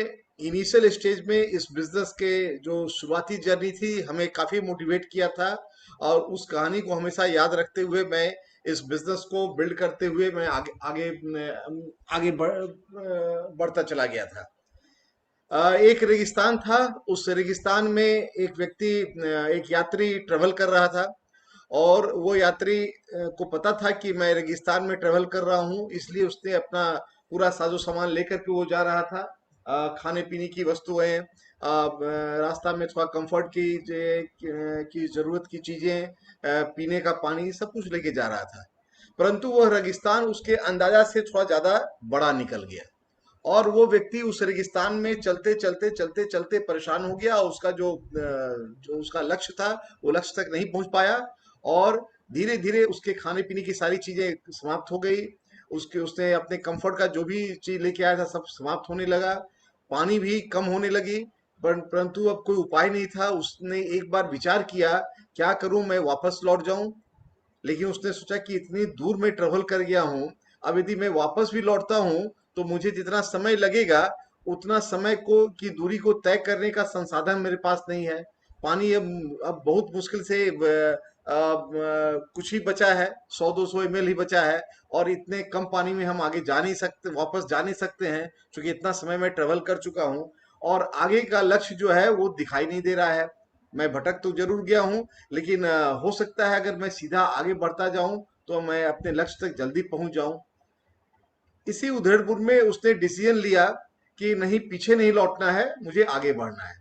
इनिशियल स्टेज में इस बिजनेस के जो शुरुआती जर्नी थी हमें काफी मोटिवेट किया था, और उस कहानी को हमेशा याद रखते हुए मैं इस बिजनेस को बिल्ड करते हुए मैं आगे बढ़ता चला गया था। एक रेगिस्तान था, उस रेगिस्तान में एक व्यक्ति, एक यात्री ट्रेवल कर रहा था, और वो यात्री को पता था कि मैं रेगिस्तान में ट्रेवल कर रहा हूँ, इसलिए उसने अपना पूरा साजो सामान लेकर के वो जा रहा था। खाने पीने की वस्तुएं, रास्ता में थोड़ा कंफर्ट की जरूरत की चीजें, पीने का पानी, सब कुछ लेके जा रहा था। परंतु वह रेगिस्तान उसके अंदाजा से थोड़ा ज्यादा बड़ा निकल गया और वो व्यक्ति उस रेगिस्तान में चलते चलते चलते चलते परेशान हो गया। उसका जो उसका लक्ष्य था वो लक्ष्य तक नहीं पहुंच पाया और धीरे धीरे उसके खाने पीने की सारी चीजें समाप्त हो गई। उसने अपने कंफर्ट का जो भी चीज लेके आया था सब समाप्त होने लगा, पानी भी कम होने लगी। परंतु अब कोई उपाय नहीं था। उसने एक बार विचार किया, क्या करूं, मैं वापस लौट जाऊं? लेकिन उसने सोचा कि इतनी दूर मैं ट्रेवल कर गया हूं, अब यदि मैं वापस भी लौटता हूं तो मुझे जितना समय लगेगा उतना समय को की दूरी को तय करने का संसाधन मेरे पास नहीं है। पानी अब बहुत मुश्किल से कुछ ही बचा है, 100-200 ml ही बचा है और इतने कम पानी में हम आगे जा नहीं सकते, वापस जा नहीं सकते हैं, क्योंकि इतना समय मैं ट्रेवल कर चुका हूँ और आगे का लक्ष्य जो है वो दिखाई नहीं दे रहा है। मैं भटक तो जरूर गया हूँ, लेकिन हो सकता है अगर मैं सीधा आगे बढ़ता जाऊं तो मैं अपने लक्ष्य तक जल्दी पहुंच जाऊं। इसी उधेड़बुन में उसने डिसीजन लिया कि नहीं, पीछे नहीं लौटना है, मुझे आगे बढ़ना है।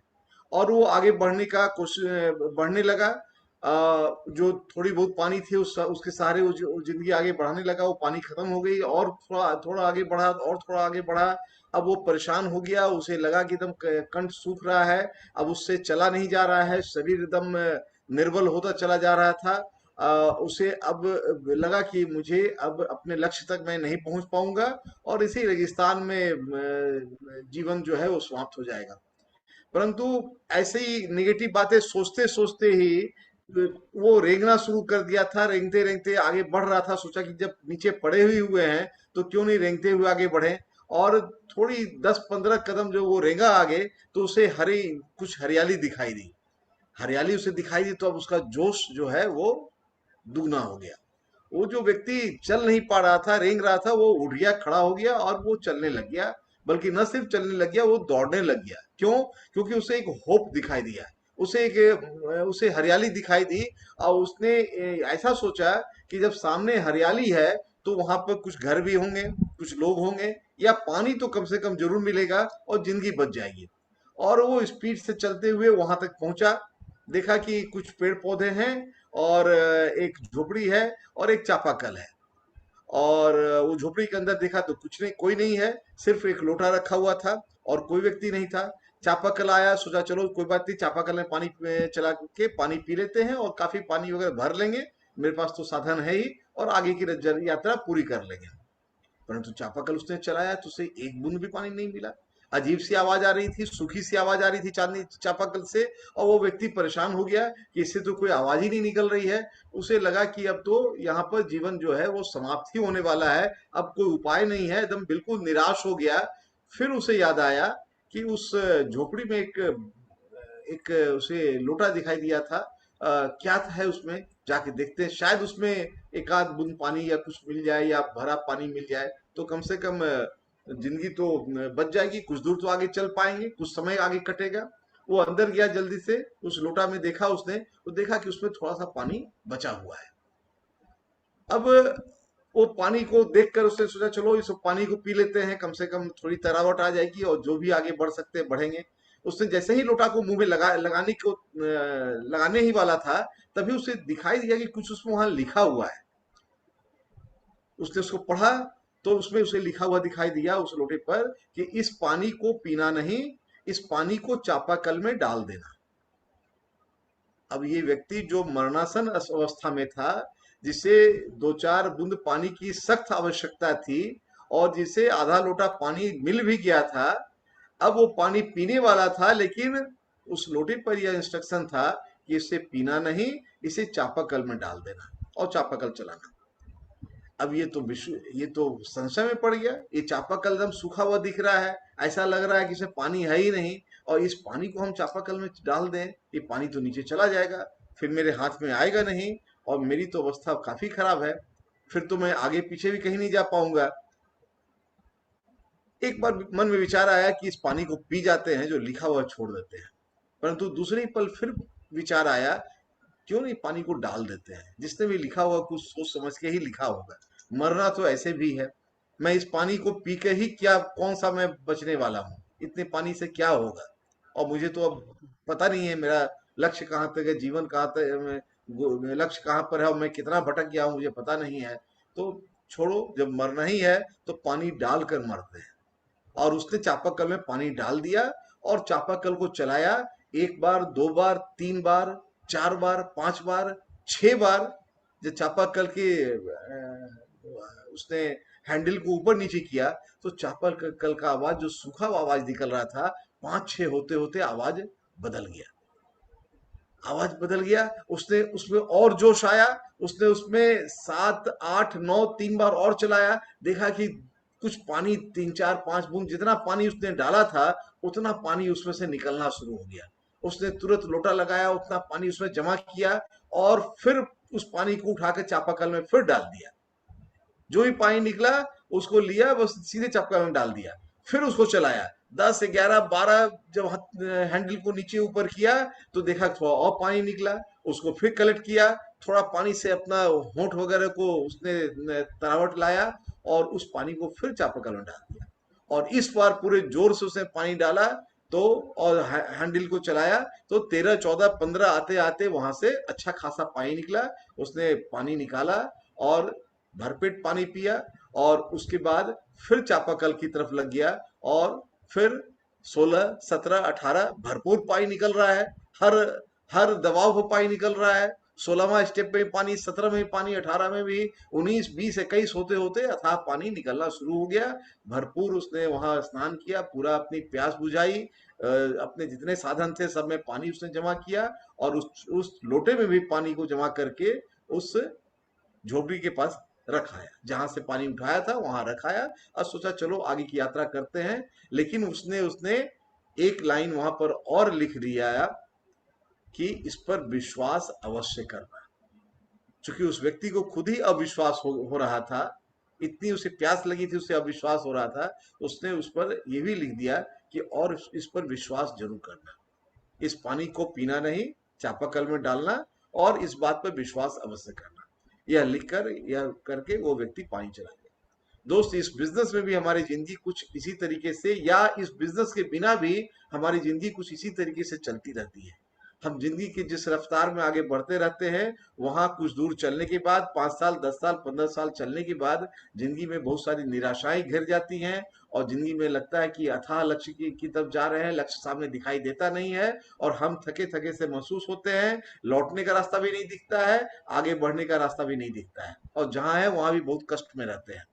और वो आगे बढ़ने का कोशिश बढ़ने लगा। जो थोड़ी बहुत पानी थी उसके सहारे वो जिंदगी आगे बढ़ाने लगा। वो पानी खत्म हो गई और थोड़ा थोड़ा आगे बढ़ा और थोड़ा आगे बढ़ा। अब वो परेशान हो गया, उसे लगा कि एकदम कंठ सूख रहा है, अब उससे चला नहीं जा रहा है, शरीर एकदम निर्बल होता चला जा रहा था। उसे अब लगा कि मुझे अब अपने लक्ष्य तक मैं नहीं पहुंच पाऊंगा और इसी रेगिस्तान में जीवन जो है वो समाप्त हो जाएगा। परंतु ऐसे ही नेगेटिव बातें सोचते सोचते ही वो रेंगना शुरू कर दिया था। रेंगते रेंगते आगे बढ़ रहा था। सोचा कि जब नीचे पड़े हुए हैं तो क्यों नहीं रेंगते हुए आगे बढ़े। और थोड़ी 10-15 कदम जो वो रेंगा आगे तो उसे कुछ हरियाली दिखाई दी। हरियाली उसे दिखाई दी तो अब उसका जोश जो है वो दुगना हो गया। वो जो व्यक्ति चल नहीं पा रहा था, रेंग रहा था, वो उठ गया, खड़ा हो गया और वो चलने लग गया। बल्कि न सिर्फ चलने लग गया, वो दौड़ने लग गया। क्यों? क्योंकि उसे एक होप दिखाई दिया, उसे हरियाली दिखाई दी और उसने ऐसा सोचा कि जब सामने हरियाली है तो वहां पर कुछ घर भी होंगे, कुछ लोग होंगे या पानी तो कम से कम जरूर मिलेगा और जिंदगी बच जाएगी। और वो स्पीड से चलते हुए वहां तक पहुंचा। देखा कि कुछ पेड़ पौधे हैं और एक झोपड़ी है और एक चापाकल है। और वो झोपड़ी के अंदर देखा तो कुछ नहीं, कोई नहीं है, सिर्फ एक लोटा रखा हुआ था और कोई व्यक्ति नहीं था। चापाकल आया, सोचा चलो कोई बात नहीं, चापाकल में पानी चला के पानी पी लेते हैं और काफी पानी वगैरह भर लेंगे, मेरे पास तो साधन है ही और आगे की यात्रा पूरी कर लेंगे। परंतु चापाकल उसने चलाया तो उसे एक बूंद भी पानी नहीं मिला। अजीब सी आवाज आ रही थी, सूखी सी आवाज आ रही थी चांदनी चापाकल से और वो व्यक्ति परेशान हो गया कि इससे तो कोई आवाज ही नहीं निकल रही है। उसे लगा कि अब तो यहाँ पर जीवन जो है वो समाप्त ही होने वाला है, अब कोई उपाय नहीं है। एकदम बिल्कुल निराश हो गया। फिर उसे याद आया कि उस झोपड़ी में एक उसे लोटा दिखाई दिया था। क्या है उसमें, जाके देखते हैं, शायद उसमें एक आध बूंद पानी या कुछ मिल जाए या भरा पानी मिल जाए तो कम से कम जिंदगी तो बच जाएगी, कुछ दूर तो आगे चल पाएंगे, कुछ समय आगे कटेगा। वो अंदर गया जल्दी से, उस लोटा में देखा उसने, तो देखा कि उसमें थोड़ा सा पानी बचा हुआ है। अब वो पानी को देखकर उसने सोचा चलो इस पानी को पी लेते हैं, कम से कम थोड़ी तरावट आ जाएगी और जो भी आगे बढ़ सकते हैं बढ़ेंगे। उसने जैसे ही लोटा को मुंह में लगाने ही वाला था, तभी उसे दिखाई दिया कि कुछ उसमें वहां लिखा हुआ है। उसने उसको पढ़ा तो उसमें उसे लिखा हुआ दिखाई दिया उस लोटे पर कि इस पानी को पीना नहीं, इस पानी को चापाकल में डाल देना। अब ये व्यक्ति जो मरणासन अवस्था में था, जिसे 2-4 बूंद पानी की सख्त आवश्यकता थी और जिसे आधा लोटा पानी मिल भी गया था, अब वो पानी पीने वाला था, लेकिन उस लोटे पर यह इंस्ट्रक्शन था कि इसे पीना नहीं, इसे चापाकल में डाल देना और चापाकल चलाना। अब ये तो संशय में पड़ गया। ये चापाकल एकदम सूखा हुआ दिख रहा है, ऐसा लग रहा है कि इसमें पानी है ही नहीं और इस पानी को हम चापाकल में डाल दें, ये पानी तो नीचे चला जाएगा, फिर मेरे हाथ में आएगा नहीं और मेरी तो अवस्था काफी खराब है, फिर तो मैं आगे पीछे भी कहीं नहीं जा पाऊंगा। एक बार मन में विचार आया कि इस पानी को पी जाते हैं, जो लिखा हुआ छोड़ देते हैं। परंतु दूसरे पल फिर विचार आया, क्यों नहीं पानी को डाल देते हैं, जिसने भी लिखा हुआ कुछ सोच समझ के ही लिखा होगा, मरना तो ऐसे भी है, मैं इस पानी को पी के ही क्या, कौन सा मैं बचने वाला हूँ, इतने पानी से क्या होगा, और मुझे तो अब पता नहीं है मेरा लक्ष्य कहाँ तक है, जीवन कहाँ तक है, लक्ष्य कहाँ पर है और मैं कितना भटक गया हूँ मुझे पता नहीं है। तो छोड़ो, जब मरना ही है तो पानी डाल कर मरते हैं। और उसने चापाकल में पानी डाल दिया और चापाकल को चलाया, 1 बार 2 बार 3 बार 4 बार 5 बार 6 बार। जब चापाकल के उसने हैंडल को ऊपर नीचे किया तो चापाकल का आवाज, जो सूखा आवाज निकल रहा था, 5-6 होते होते आवाज बदल गया। उसने उसमें और जोश आया, उसने उसमें 7 8 9 3 बार और चलाया, देखा कि कुछ पानी 3 4 5 बूंद, जितना पानी उसने डाला था उतना पानी उसमें से निकलना शुरू हो गया। उसने तुरंत लोटा लगाया, उतना पानी उसमें जमा किया और फिर उस पानी को उठाकर चापाकल में फिर डाल दिया। जो भी पानी निकला उसको लिया, बस सीधे चापाकल में डाल दिया, फिर उसको चलाया। 10 11 12 जब हैंडल को नीचे ऊपर किया तो देखा थोड़ा और पानी निकला, उसको फिर कलेक्ट किया, थोड़ा पानी से अपना होंठ वगैरह को उसने तरावट लाया और उस पानी को फिर चापाकल में डाल दिया। और इस बार पूरे जोर से उसने पानी डाला तो, और हैंडल को चलाया तो 13 14 15 आते आते वहां से अच्छा खासा पानी निकला। उसने पानी निकाला और भरपेट पानी पिया और उसके बाद फिर चापाकल की तरफ लग गया और फिर 16 17 18 भरपूर पानी निकल रहा है, हर दबाव पर पानी निकल रहा है। 16वां स्टेप में पानी, 17 में पानी, 18 में भी, 19 20 21 होते होते अथाह पानी निकलना शुरू हो गया। भरपूर उसने वहां स्नान किया, पूरा अपनी प्यास बुझाई, अपने जितने साधन थे सब में पानी उसने जमा किया और उस लोटे में भी पानी को जमा करके उस झोपड़ी के पास रखाया, जहां से पानी उठाया था वहां रखाया और सोचा चलो आगे की यात्रा करते हैं। लेकिन उसने एक लाइन वहां पर और लिख दिया कि इस पर विश्वास अवश्य करना। क्योंकि उस व्यक्ति को खुद ही अविश्वास हो रहा था, इतनी उसे प्यास लगी थी, उसे अविश्वास हो रहा था, उसने उस पर यह भी लिख दिया कि और इस पर विश्वास जरूर करना, इस पानी को पीना नहीं, चापाकल में डालना और इस बात पर विश्वास अवश्य करना। यह लिखकर, यह करके वो व्यक्ति पानी चला गया। दोस्त, इस बिजनेस में भी हमारी जिंदगी कुछ इसी तरीके से, या इस बिजनेस के बिना भी हमारी जिंदगी कुछ इसी तरीके से चलती रहती है। हम जिंदगी की जिस रफ्तार में आगे बढ़ते रहते हैं, वहां कुछ दूर चलने के बाद, 5 साल 10 साल 15 साल चलने के बाद जिंदगी में बहुत सारी निराशाएं घिर जाती हैं और जिंदगी में लगता है कि अथाह लक्ष्य की तरफ जा रहे हैं, लक्ष्य सामने दिखाई देता नहीं है और हम थके थके से महसूस होते हैं। लौटने का रास्ता भी नहीं दिखता है, आगे बढ़ने का रास्ता भी नहीं दिखता है और जहां है वहां भी बहुत कष्ट में रहते हैं।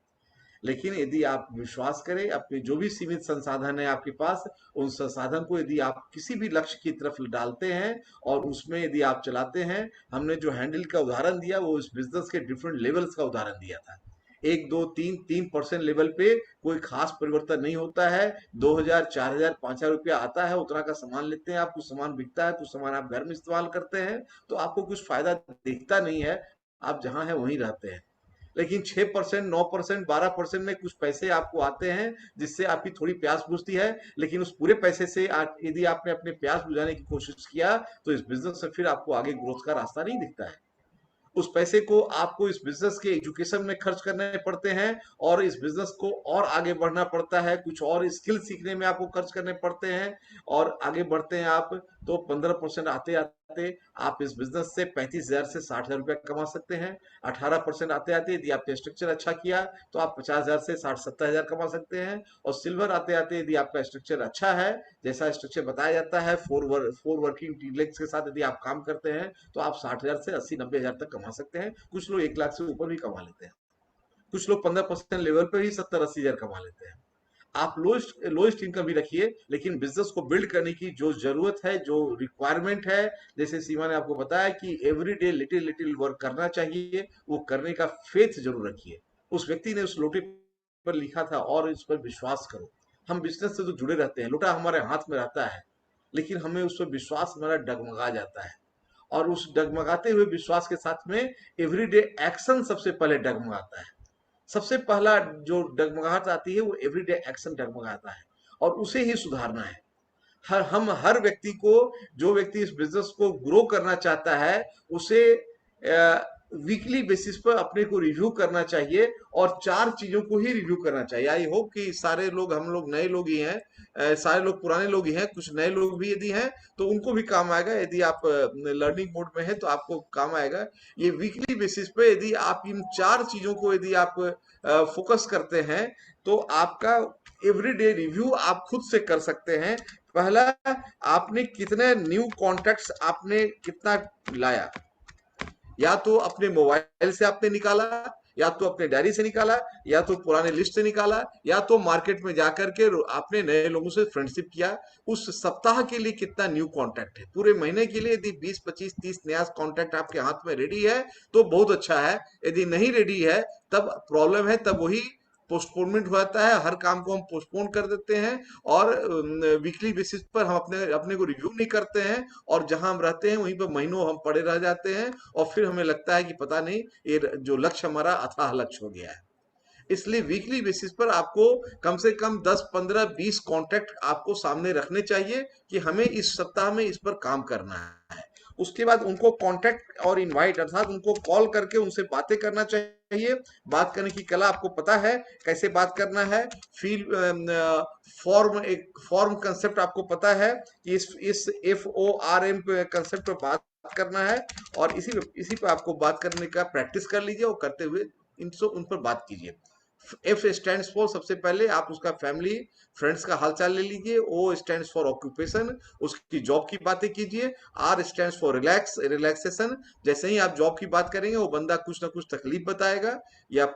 लेकिन यदि आप विश्वास करें, अपने जो भी सीमित संसाधन है आपके पास, उन संसाधन को यदि आप किसी भी लक्ष्य की तरफ डालते हैं और उसमें यदि आप चलाते हैं, हमने जो हैंडल का उदाहरण दिया वो इस बिजनेस के डिफरेंट लेवल्स का उदाहरण दिया था। 1 2 3% लेवल पे कोई खास परिवर्तन नहीं होता है। 2000 4000 5000 रुपया आता है, उतना का सामान लेते हैं आप, कुछ सामान बिकता है, कुछ सामान आप घर में इस्तेमाल करते हैं, तो आपको कुछ फायदा दिखता नहीं है, आप जहां है वहीं रहते हैं। लेकिन 6% 9% 12% में कुछ पैसे आपको आते हैं जिससे आपकी थोड़ी प्यास बुझती है। लेकिन उस पूरे पैसे से यदि आपने अपने प्यास बुझाने की कोशिश किया तो इस बिजनेस से फिर आपको आगे ग्रोथ का रास्ता नहीं दिखता है। उस पैसे को आपको इस बिजनेस के एजुकेशन में खर्च करने पड़ते हैं और इस बिजनेस को और आगे बढ़ना पड़ता है, कुछ और स्किल सीखने में आपको खर्च करने पड़ते हैं और आगे बढ़ते हैं आप। तो 15% आते आते आप इस बिजनेस से 35,000 से 60,000 रुपया कमा सकते हैं। 18% आते आते यदि आपने स्ट्रक्चर अच्छा किया तो आप 50,000 से 60-70,000 कमा सकते हैं। और सिल्वर आते आते यदि आपका स्ट्रक्चर अच्छा है, जैसा स्ट्रक्चर बताया जाता है, 4 वर्किंग टीलेक्स के साथ यदि आप काम करते हैं तो आप 60,000 से 80-90,000 तक कमा सकते हैं। कुछ लोग 1 लाख से ऊपर भी कमा लेते हैं, कुछ लोग 15% लेवल पे ही 70-80,000 कमा लेते हैं। आप लोएस्ट इनकम भी रखिए, लेकिन बिजनेस को बिल्ड करने की जो जरूरत है, जो रिक्वायरमेंट है, जैसे सीमा ने आपको बताया कि every day little little work करना चाहिए, वो करने का फेथ जरूर रखिए। उस व्यक्ति ने उस लोटे पर लिखा था और इस पर विश्वास करो। हम बिजनेस से तो जुड़े रहते हैं, लोटा हमारे हाथ में रहता है, लेकिन हमें उस पर विश्वास हमारा डगमगा जाता है और उस डगमगाते हुए विश्वास के साथ में एवरीडे एक्शन सबसे पहले डगमगाता है। सबसे पहला जो डगमगाहट आती है वो एवरीडे एक्शन डगमगाता है और उसे ही सुधारना है। हर व्यक्ति को, जो व्यक्ति इस बिजनेस को ग्रो करना चाहता है, उसे वीकली बेसिस पर अपने को रिव्यू करना चाहिए और 4 चीजों को ही रिव्यू करना चाहिए। आई होप कि सारे लोग, हम लोग नए लोग ही हैं, सारे लोग पुराने लोग ही हैं, कुछ नए लोग भी यदि हैं तो उनको भी काम आएगा। यदि आप लर्निंग मोड में है तो आपको काम आएगा। ये वीकली बेसिस पे यदि आप इन 4 चीजों को यदि आप फोकस करते हैं तो आपका एवरीडे रिव्यू आप खुद से कर सकते हैं। पहला, आपने कितने न्यू कॉन्टैक्ट्स आपने कितना लाया, या तो अपने मोबाइल से आपने निकाला, या तो अपने डायरी से निकाला, या तो पुराने लिस्ट से निकाला, या तो मार्केट में जाकर के आपने नए लोगों से फ्रेंडशिप किया। उस सप्ताह के लिए कितना न्यू कांटेक्ट है, पूरे महीने के लिए यदि 20 25 30 नया कांटेक्ट आपके हाथ में रेडी है तो बहुत अच्छा है। यदि नहीं रेडी है तब प्रॉब्लम है, तब वही पोस्टपोनमेंट हो जाता है। हर काम को हम पोस्टपोन कर देते हैं और वीकली बेसिस पर हम अपने को रिव्यू नहीं करते हैं, और जहां हम रहते हैं वहीं पर महीनों हम पड़े रह जाते हैं, और फिर हमें लगता है कि पता नहीं ये जो लक्ष्य हमारा अथाह लक्ष्य हो गया है। इसलिए वीकली बेसिस पर आपको कम से कम 10 15 20 कॉन्टैक्ट आपको सामने रखने चाहिए कि हमें इस सप्ताह में इस पर काम करना है। उसके बाद उनको कांटेक्ट और इनवाइट, अर्थात उनको कॉल करके उनसे बातें करना चाहिए। बात करने की कला आपको पता है, कैसे बात करना है। फील एक फॉर्म कंसेप्ट आपको पता है कि इस FORM कंसेप्ट पर बात करना है, और इसी पे आपको बात करने का प्रैक्टिस कर लीजिए, और करते हुए उन पर बात कीजिए। F स्टैंड्स फॉर, सबसे पहले आप उसका फैमिली फ्रेंड्स का हालचाल ले लीजिए। O स्टैंड्स फॉर ऑक्यूपेशन, उसकी जॉब की बातें कीजिए। R स्टैंड्स फॉर रिलैक्सेशन, जैसे ही आप जॉब की बात करेंगे वो बंदा कुछ ना कुछ तकलीफ बताएगा, या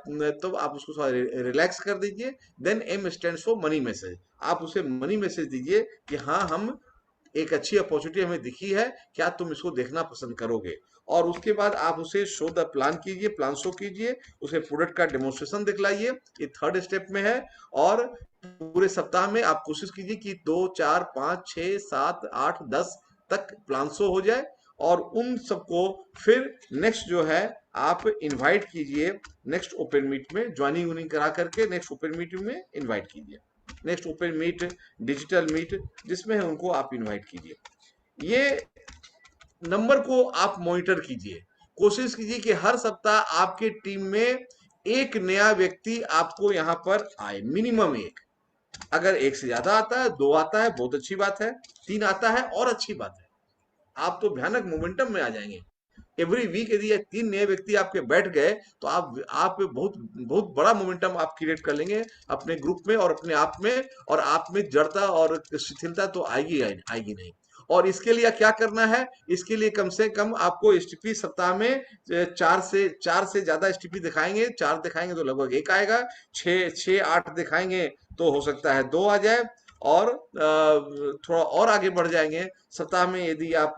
तो आप उसको रिलैक्स कर दीजिए। Then M stands for money message, आप उसे मनी मैसेज दीजिए कि हाँ, हम एक अच्छी अपॉर्चुनिटी हमें दिखी है, क्या तुम इसको देखना पसंद करोगे। और उसके बाद आप उसे शो द प्लान कीजिए, प्लान शो कीजिए, उसे प्रोडक्ट का डेमोन्स्ट्रेशन दिखलाइए। ये 3rd स्टेप में है। और पूरे सप्ताह में आप कोशिश कीजिए कि 2 4 5 6 7 8 10 तक प्लान शो हो जाए, और उन सबको फिर नेक्स्ट जो है आप इनवाइट कीजिए। नेक्स्ट ओपन मीट में ज्वाइनिंग करा करके नेक्स्ट ओपन मीटिंग में इनवाइट कीजिए। Next open meet, digital meet जिसमें है उनको आप इनवाइट कीजिए। ये नंबर को आप मॉनिटर कीजिए। कोशिश कीजिए कि हर सप्ताह आपके टीम में एक नया व्यक्ति आपको यहाँ पर आए, मिनिमम एक। अगर एक से ज्यादा आता है, 2 आता है, बहुत अच्छी बात है, 3 आता है और अच्छी बात है, आप तो भयानक मोमेंटम में आ जाएंगे। एवरी वीक यदि 3 नए व्यक्ति आपके बैठ गए तो आप बहुत बहुत बड़ा मोमेंटम आप क्रिएट कर लेंगे अपने ग्रुप में और अपने आप में, और आप में जड़ता और शिथिलता तो आएगी नहीं। और इसके लिए क्या करना है, इसके लिए कम से कम आपको एसटीपी सप्ताह में 4 से ज्यादा एसटीपी दिखाएंगे। 4 दिखाएंगे तो लगभग 1 आएगा, 6 8 दिखाएंगे तो हो सकता है 2 आ जाए, और थोड़ा और आगे बढ़ जाएंगे। सप्ताह में यदि आप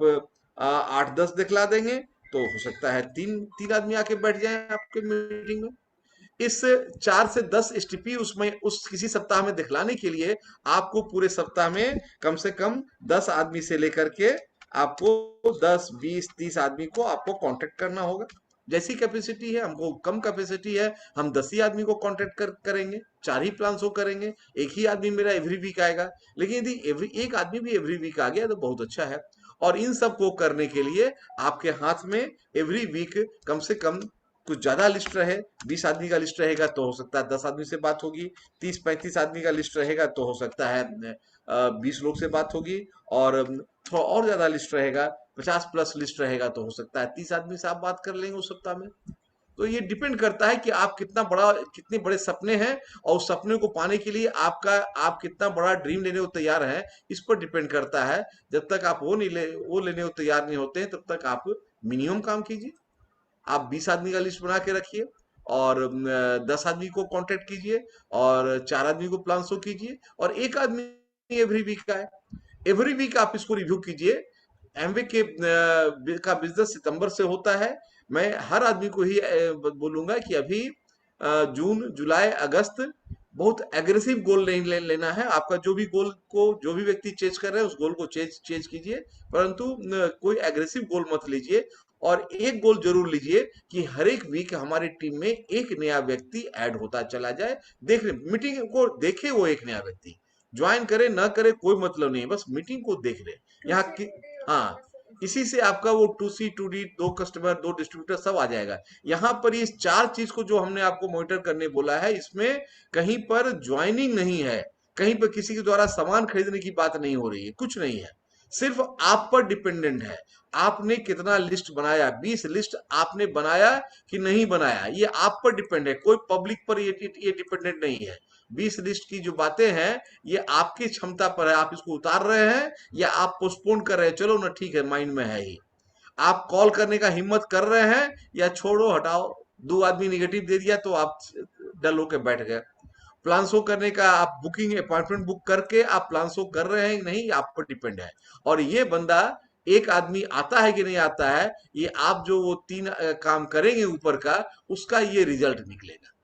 8 10 दिखला देंगे तो हो सकता है 3 आदमी आके बैठ जाएं आपके मीटिंग में। इस 4 से 10 एसटीपी उसमें उस किसी सप्ताह में दिखलाने के लिए आपको पूरे सप्ताह में कम से कम 10 आदमी से लेकर के आपको 10 20 30 आदमी को आपको कांटेक्ट करना होगा। जैसी कैपेसिटी है, हमको कम कैपेसिटी है, हम 10 ही आदमी को कांटेक्ट करेंगे, 4 ही प्लान शो करेंगे, एक ही आदमी मेरा एवरी वीक आएगा। लेकिन यदि एक आदमी भी एवरी वीक आ गया तो बहुत अच्छा है। और इन सब को करने के लिए आपके हाथ में एवरी वीक कम से कम कुछ ज्यादा लिस्ट रहे। 20 आदमी का लिस्ट रहेगा तो हो सकता है 10 आदमी से बात होगी। 30 35 आदमी का लिस्ट रहेगा तो हो सकता है 20 लोग से बात होगी। और थोड़ा और ज्यादा लिस्ट रहेगा, 50+ लिस्ट रहेगा तो हो सकता है 30 आदमी से आप बात कर लेंगे उस सप्ताह में। तो ये डिपेंड करता है कि आप कितने बड़े सपने हैं, और उस सपने को पाने के लिए आप कितना बड़ा ड्रीम लेने को तैयार हैं, इस पर डिपेंड करता है। जब तक आप वो लेने को तैयार नहीं होते हैं तब तक आप मिनिमम काम कीजिए। आप 20 आदमी का लिस्ट बना के रखिए, और 10 आदमी को कांटेक्ट कीजिए, और 4 आदमी को प्लान शो कीजिए, और 1 आदमी एवरी वीक का है। एवरी वीक आप इसको रिव्यू कीजिए। एमवे का बिजनेस सितंबर से होता है। मैं हर आदमी को ही बोलूंगा कि अभी जून जुलाई अगस्त बहुत एग्रेसिव गोल नहीं लेना है। आपका जो भी व्यक्ति चेज कर रहे हैं उस गोल को चेज कीजिए, परंतु कोई एग्रेसिव गोल मत लीजिए। और एक गोल जरूर लीजिए कि हर एक वीक हमारी टीम में एक नया व्यक्ति ऐड होता चला जाए। मीटिंग को देखे वो एक नया व्यक्ति, ज्वाइन करे ना करे कोई मतलब नहीं है, बस मीटिंग को देख रहे यहाँ की। हाँ, इसी से आपका वो 2C 2D, 2 कस्टमर 2 डिस्ट्रीब्यूटर सब आ जाएगा। यहाँ पर ये 4 चीज को जो हमने आपको मॉनिटर करने बोला है, इसमें कहीं पर ज्वाइनिंग नहीं है, कहीं पर किसी के द्वारा सामान खरीदने की बात नहीं हो रही है, कुछ नहीं है, सिर्फ आप पर डिपेंडेंट है। आपने कितना लिस्ट बनाया, 20 लिस्ट आपने बनाया कि नहीं बनाया, ये आप पर डिपेंड है, कोई पब्लिक पर ये डिपेंडेंट नहीं है। 20 लिस्ट की जो बातें हैं ये आपकी क्षमता पर है, आप इसको उतार रहे हैं या आप पोस्टपोन कर रहे हैं, चलो ना ठीक है माइंड में है ही। आप कॉल करने का हिम्मत कर रहे हैं या छोड़ो हटाओ, 2 आदमी निगेटिव दे दिया तो आप डल होके बैठ गए। प्लान शो करने का आप बुकिंग अपॉइंटमेंट बुक करके आप प्लान शो कर रहे हैं नहीं, आप पर डिपेंड है। और ये बंदा एक आदमी आता है कि नहीं आता है, ये आप जो वो 3 काम करेंगे ऊपर का, उसका ये रिजल्ट निकलेगा,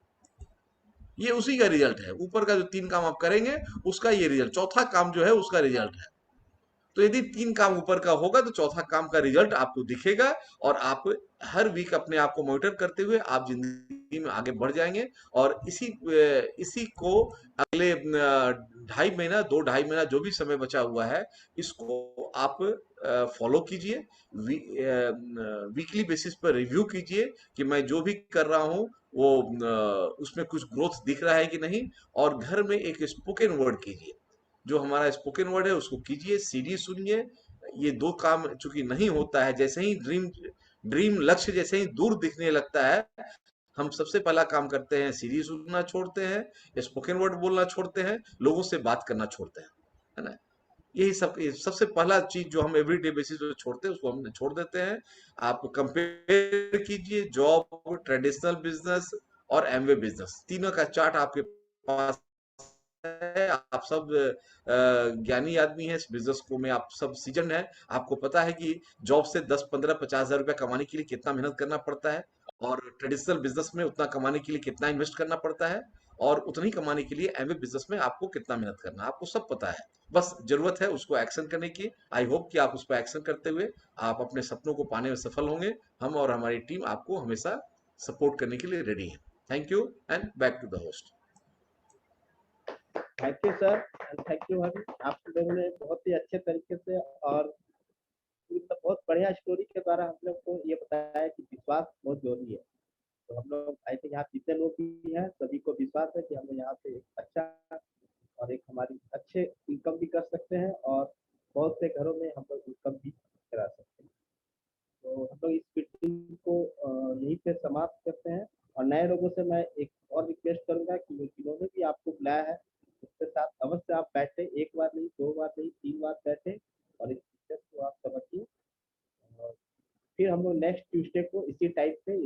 ये उसी का रिजल्ट है। ऊपर का जो 3 काम आप करेंगे उसका ये रिजल्ट, चौथा काम जो है उसका रिजल्ट है। तो यदि 3 काम ऊपर का होगा तो चौथा काम का रिजल्ट आपको दिखेगा और आप हर वीक अपने आप को मॉनिटर करते हुए आप जिंदगी में आगे बढ़ जाएंगे। और इसी को अगले 2.5 महीना 2-2.5 महीना जो भी समय बचा हुआ है, इसको आप फॉलो कीजिए, वीकली बेसिस पर रिव्यू कीजिए कि मैं जो भी कर रहा हूँ वो उसमें कुछ ग्रोथ दिख रहा है कि नहीं। और घर में एक स्पोकन वर्ड कीजिए, जो हमारा स्पोकन वर्ड है उसको कीजिए, सीडी सुनिए। ये 2 काम चूंकि नहीं होता है, जैसे ही ड्रीम लक्ष्य जैसे ही दूर दिखने लगता है, हम सबसे पहला काम करते हैं सीडी सुनना छोड़ते हैं, स्पोकन वर्ड बोलना छोड़ते हैं, लोगों से बात करना छोड़ते हैं, है ना। यही सबसे पहला चीज जो हम एवरीडे बेसिस पे छोड़ते हैं उसको हम छोड़ देते हैं। आप कंपेयर कीजिए जॉब, ट्रेडिशनल बिजनेस और एमवे बिजनेस, तीनों का चार्ट आपके पास है। आप सब ज्ञानी आदमी हैं, इस बिजनेस को में आप सब सीजन है, आपको पता है कि जॉब से 10, 15, 50,000 रुपया कमाने के लिए कितना मेहनत करना पड़ता है, और ट्रेडिशनल बिजनेस में उतना कमाने के लिए कितना इन्वेस्ट करना पड़ता है, और उतनी कमाने के लिए एमवे बिजनेस में आपको कितना मेहनत करना है, आपको सब पता है। बस जरूरत है उसको एक्शन करने की। आई होप कि आप उस पर एक्शन करते हुए आप अपने सपनों को पाने में सफल होंगे। हम और हमारी टीम आपको हमेशा सपोर्ट करने के लिए रेडी है। Thank you and back to the host. Thank you sir and thank you Hari, आप लोगों ने बहुत ही अच्छे तरीके से और मतलब बहुत बढ़िया स्टोरी के द्वारा हम लोग को ये बताया कि विश्वास बहुत जरूरी है। तो हम लोग आई थिंक यहाँ जितने लोग भी हैं सभी को विश्वास है कि हम लोग यहाँ से एक अच्छा और एक हमारी अच्छे इनकम भी कर सकते हैं और बहुत से घरों में हम लोग इनकम भी करा सकते हैं। तो हम लोग इस मीटिंग को यहीं पे समाप्त करते हैं। और नए लोगों से मैं एक और रिक्वेस्ट करूंगा कि जिन्होंने भी आपको बुलाया है उसके साथ अवश्य आप बैठे, 1 बार नहीं, 2 बार नहीं, 3 बार बैठे और इस पिक्चर को आप समझिए। फिर हम लोग नेक्स्ट ट्यूसडे को इसी टाइप पे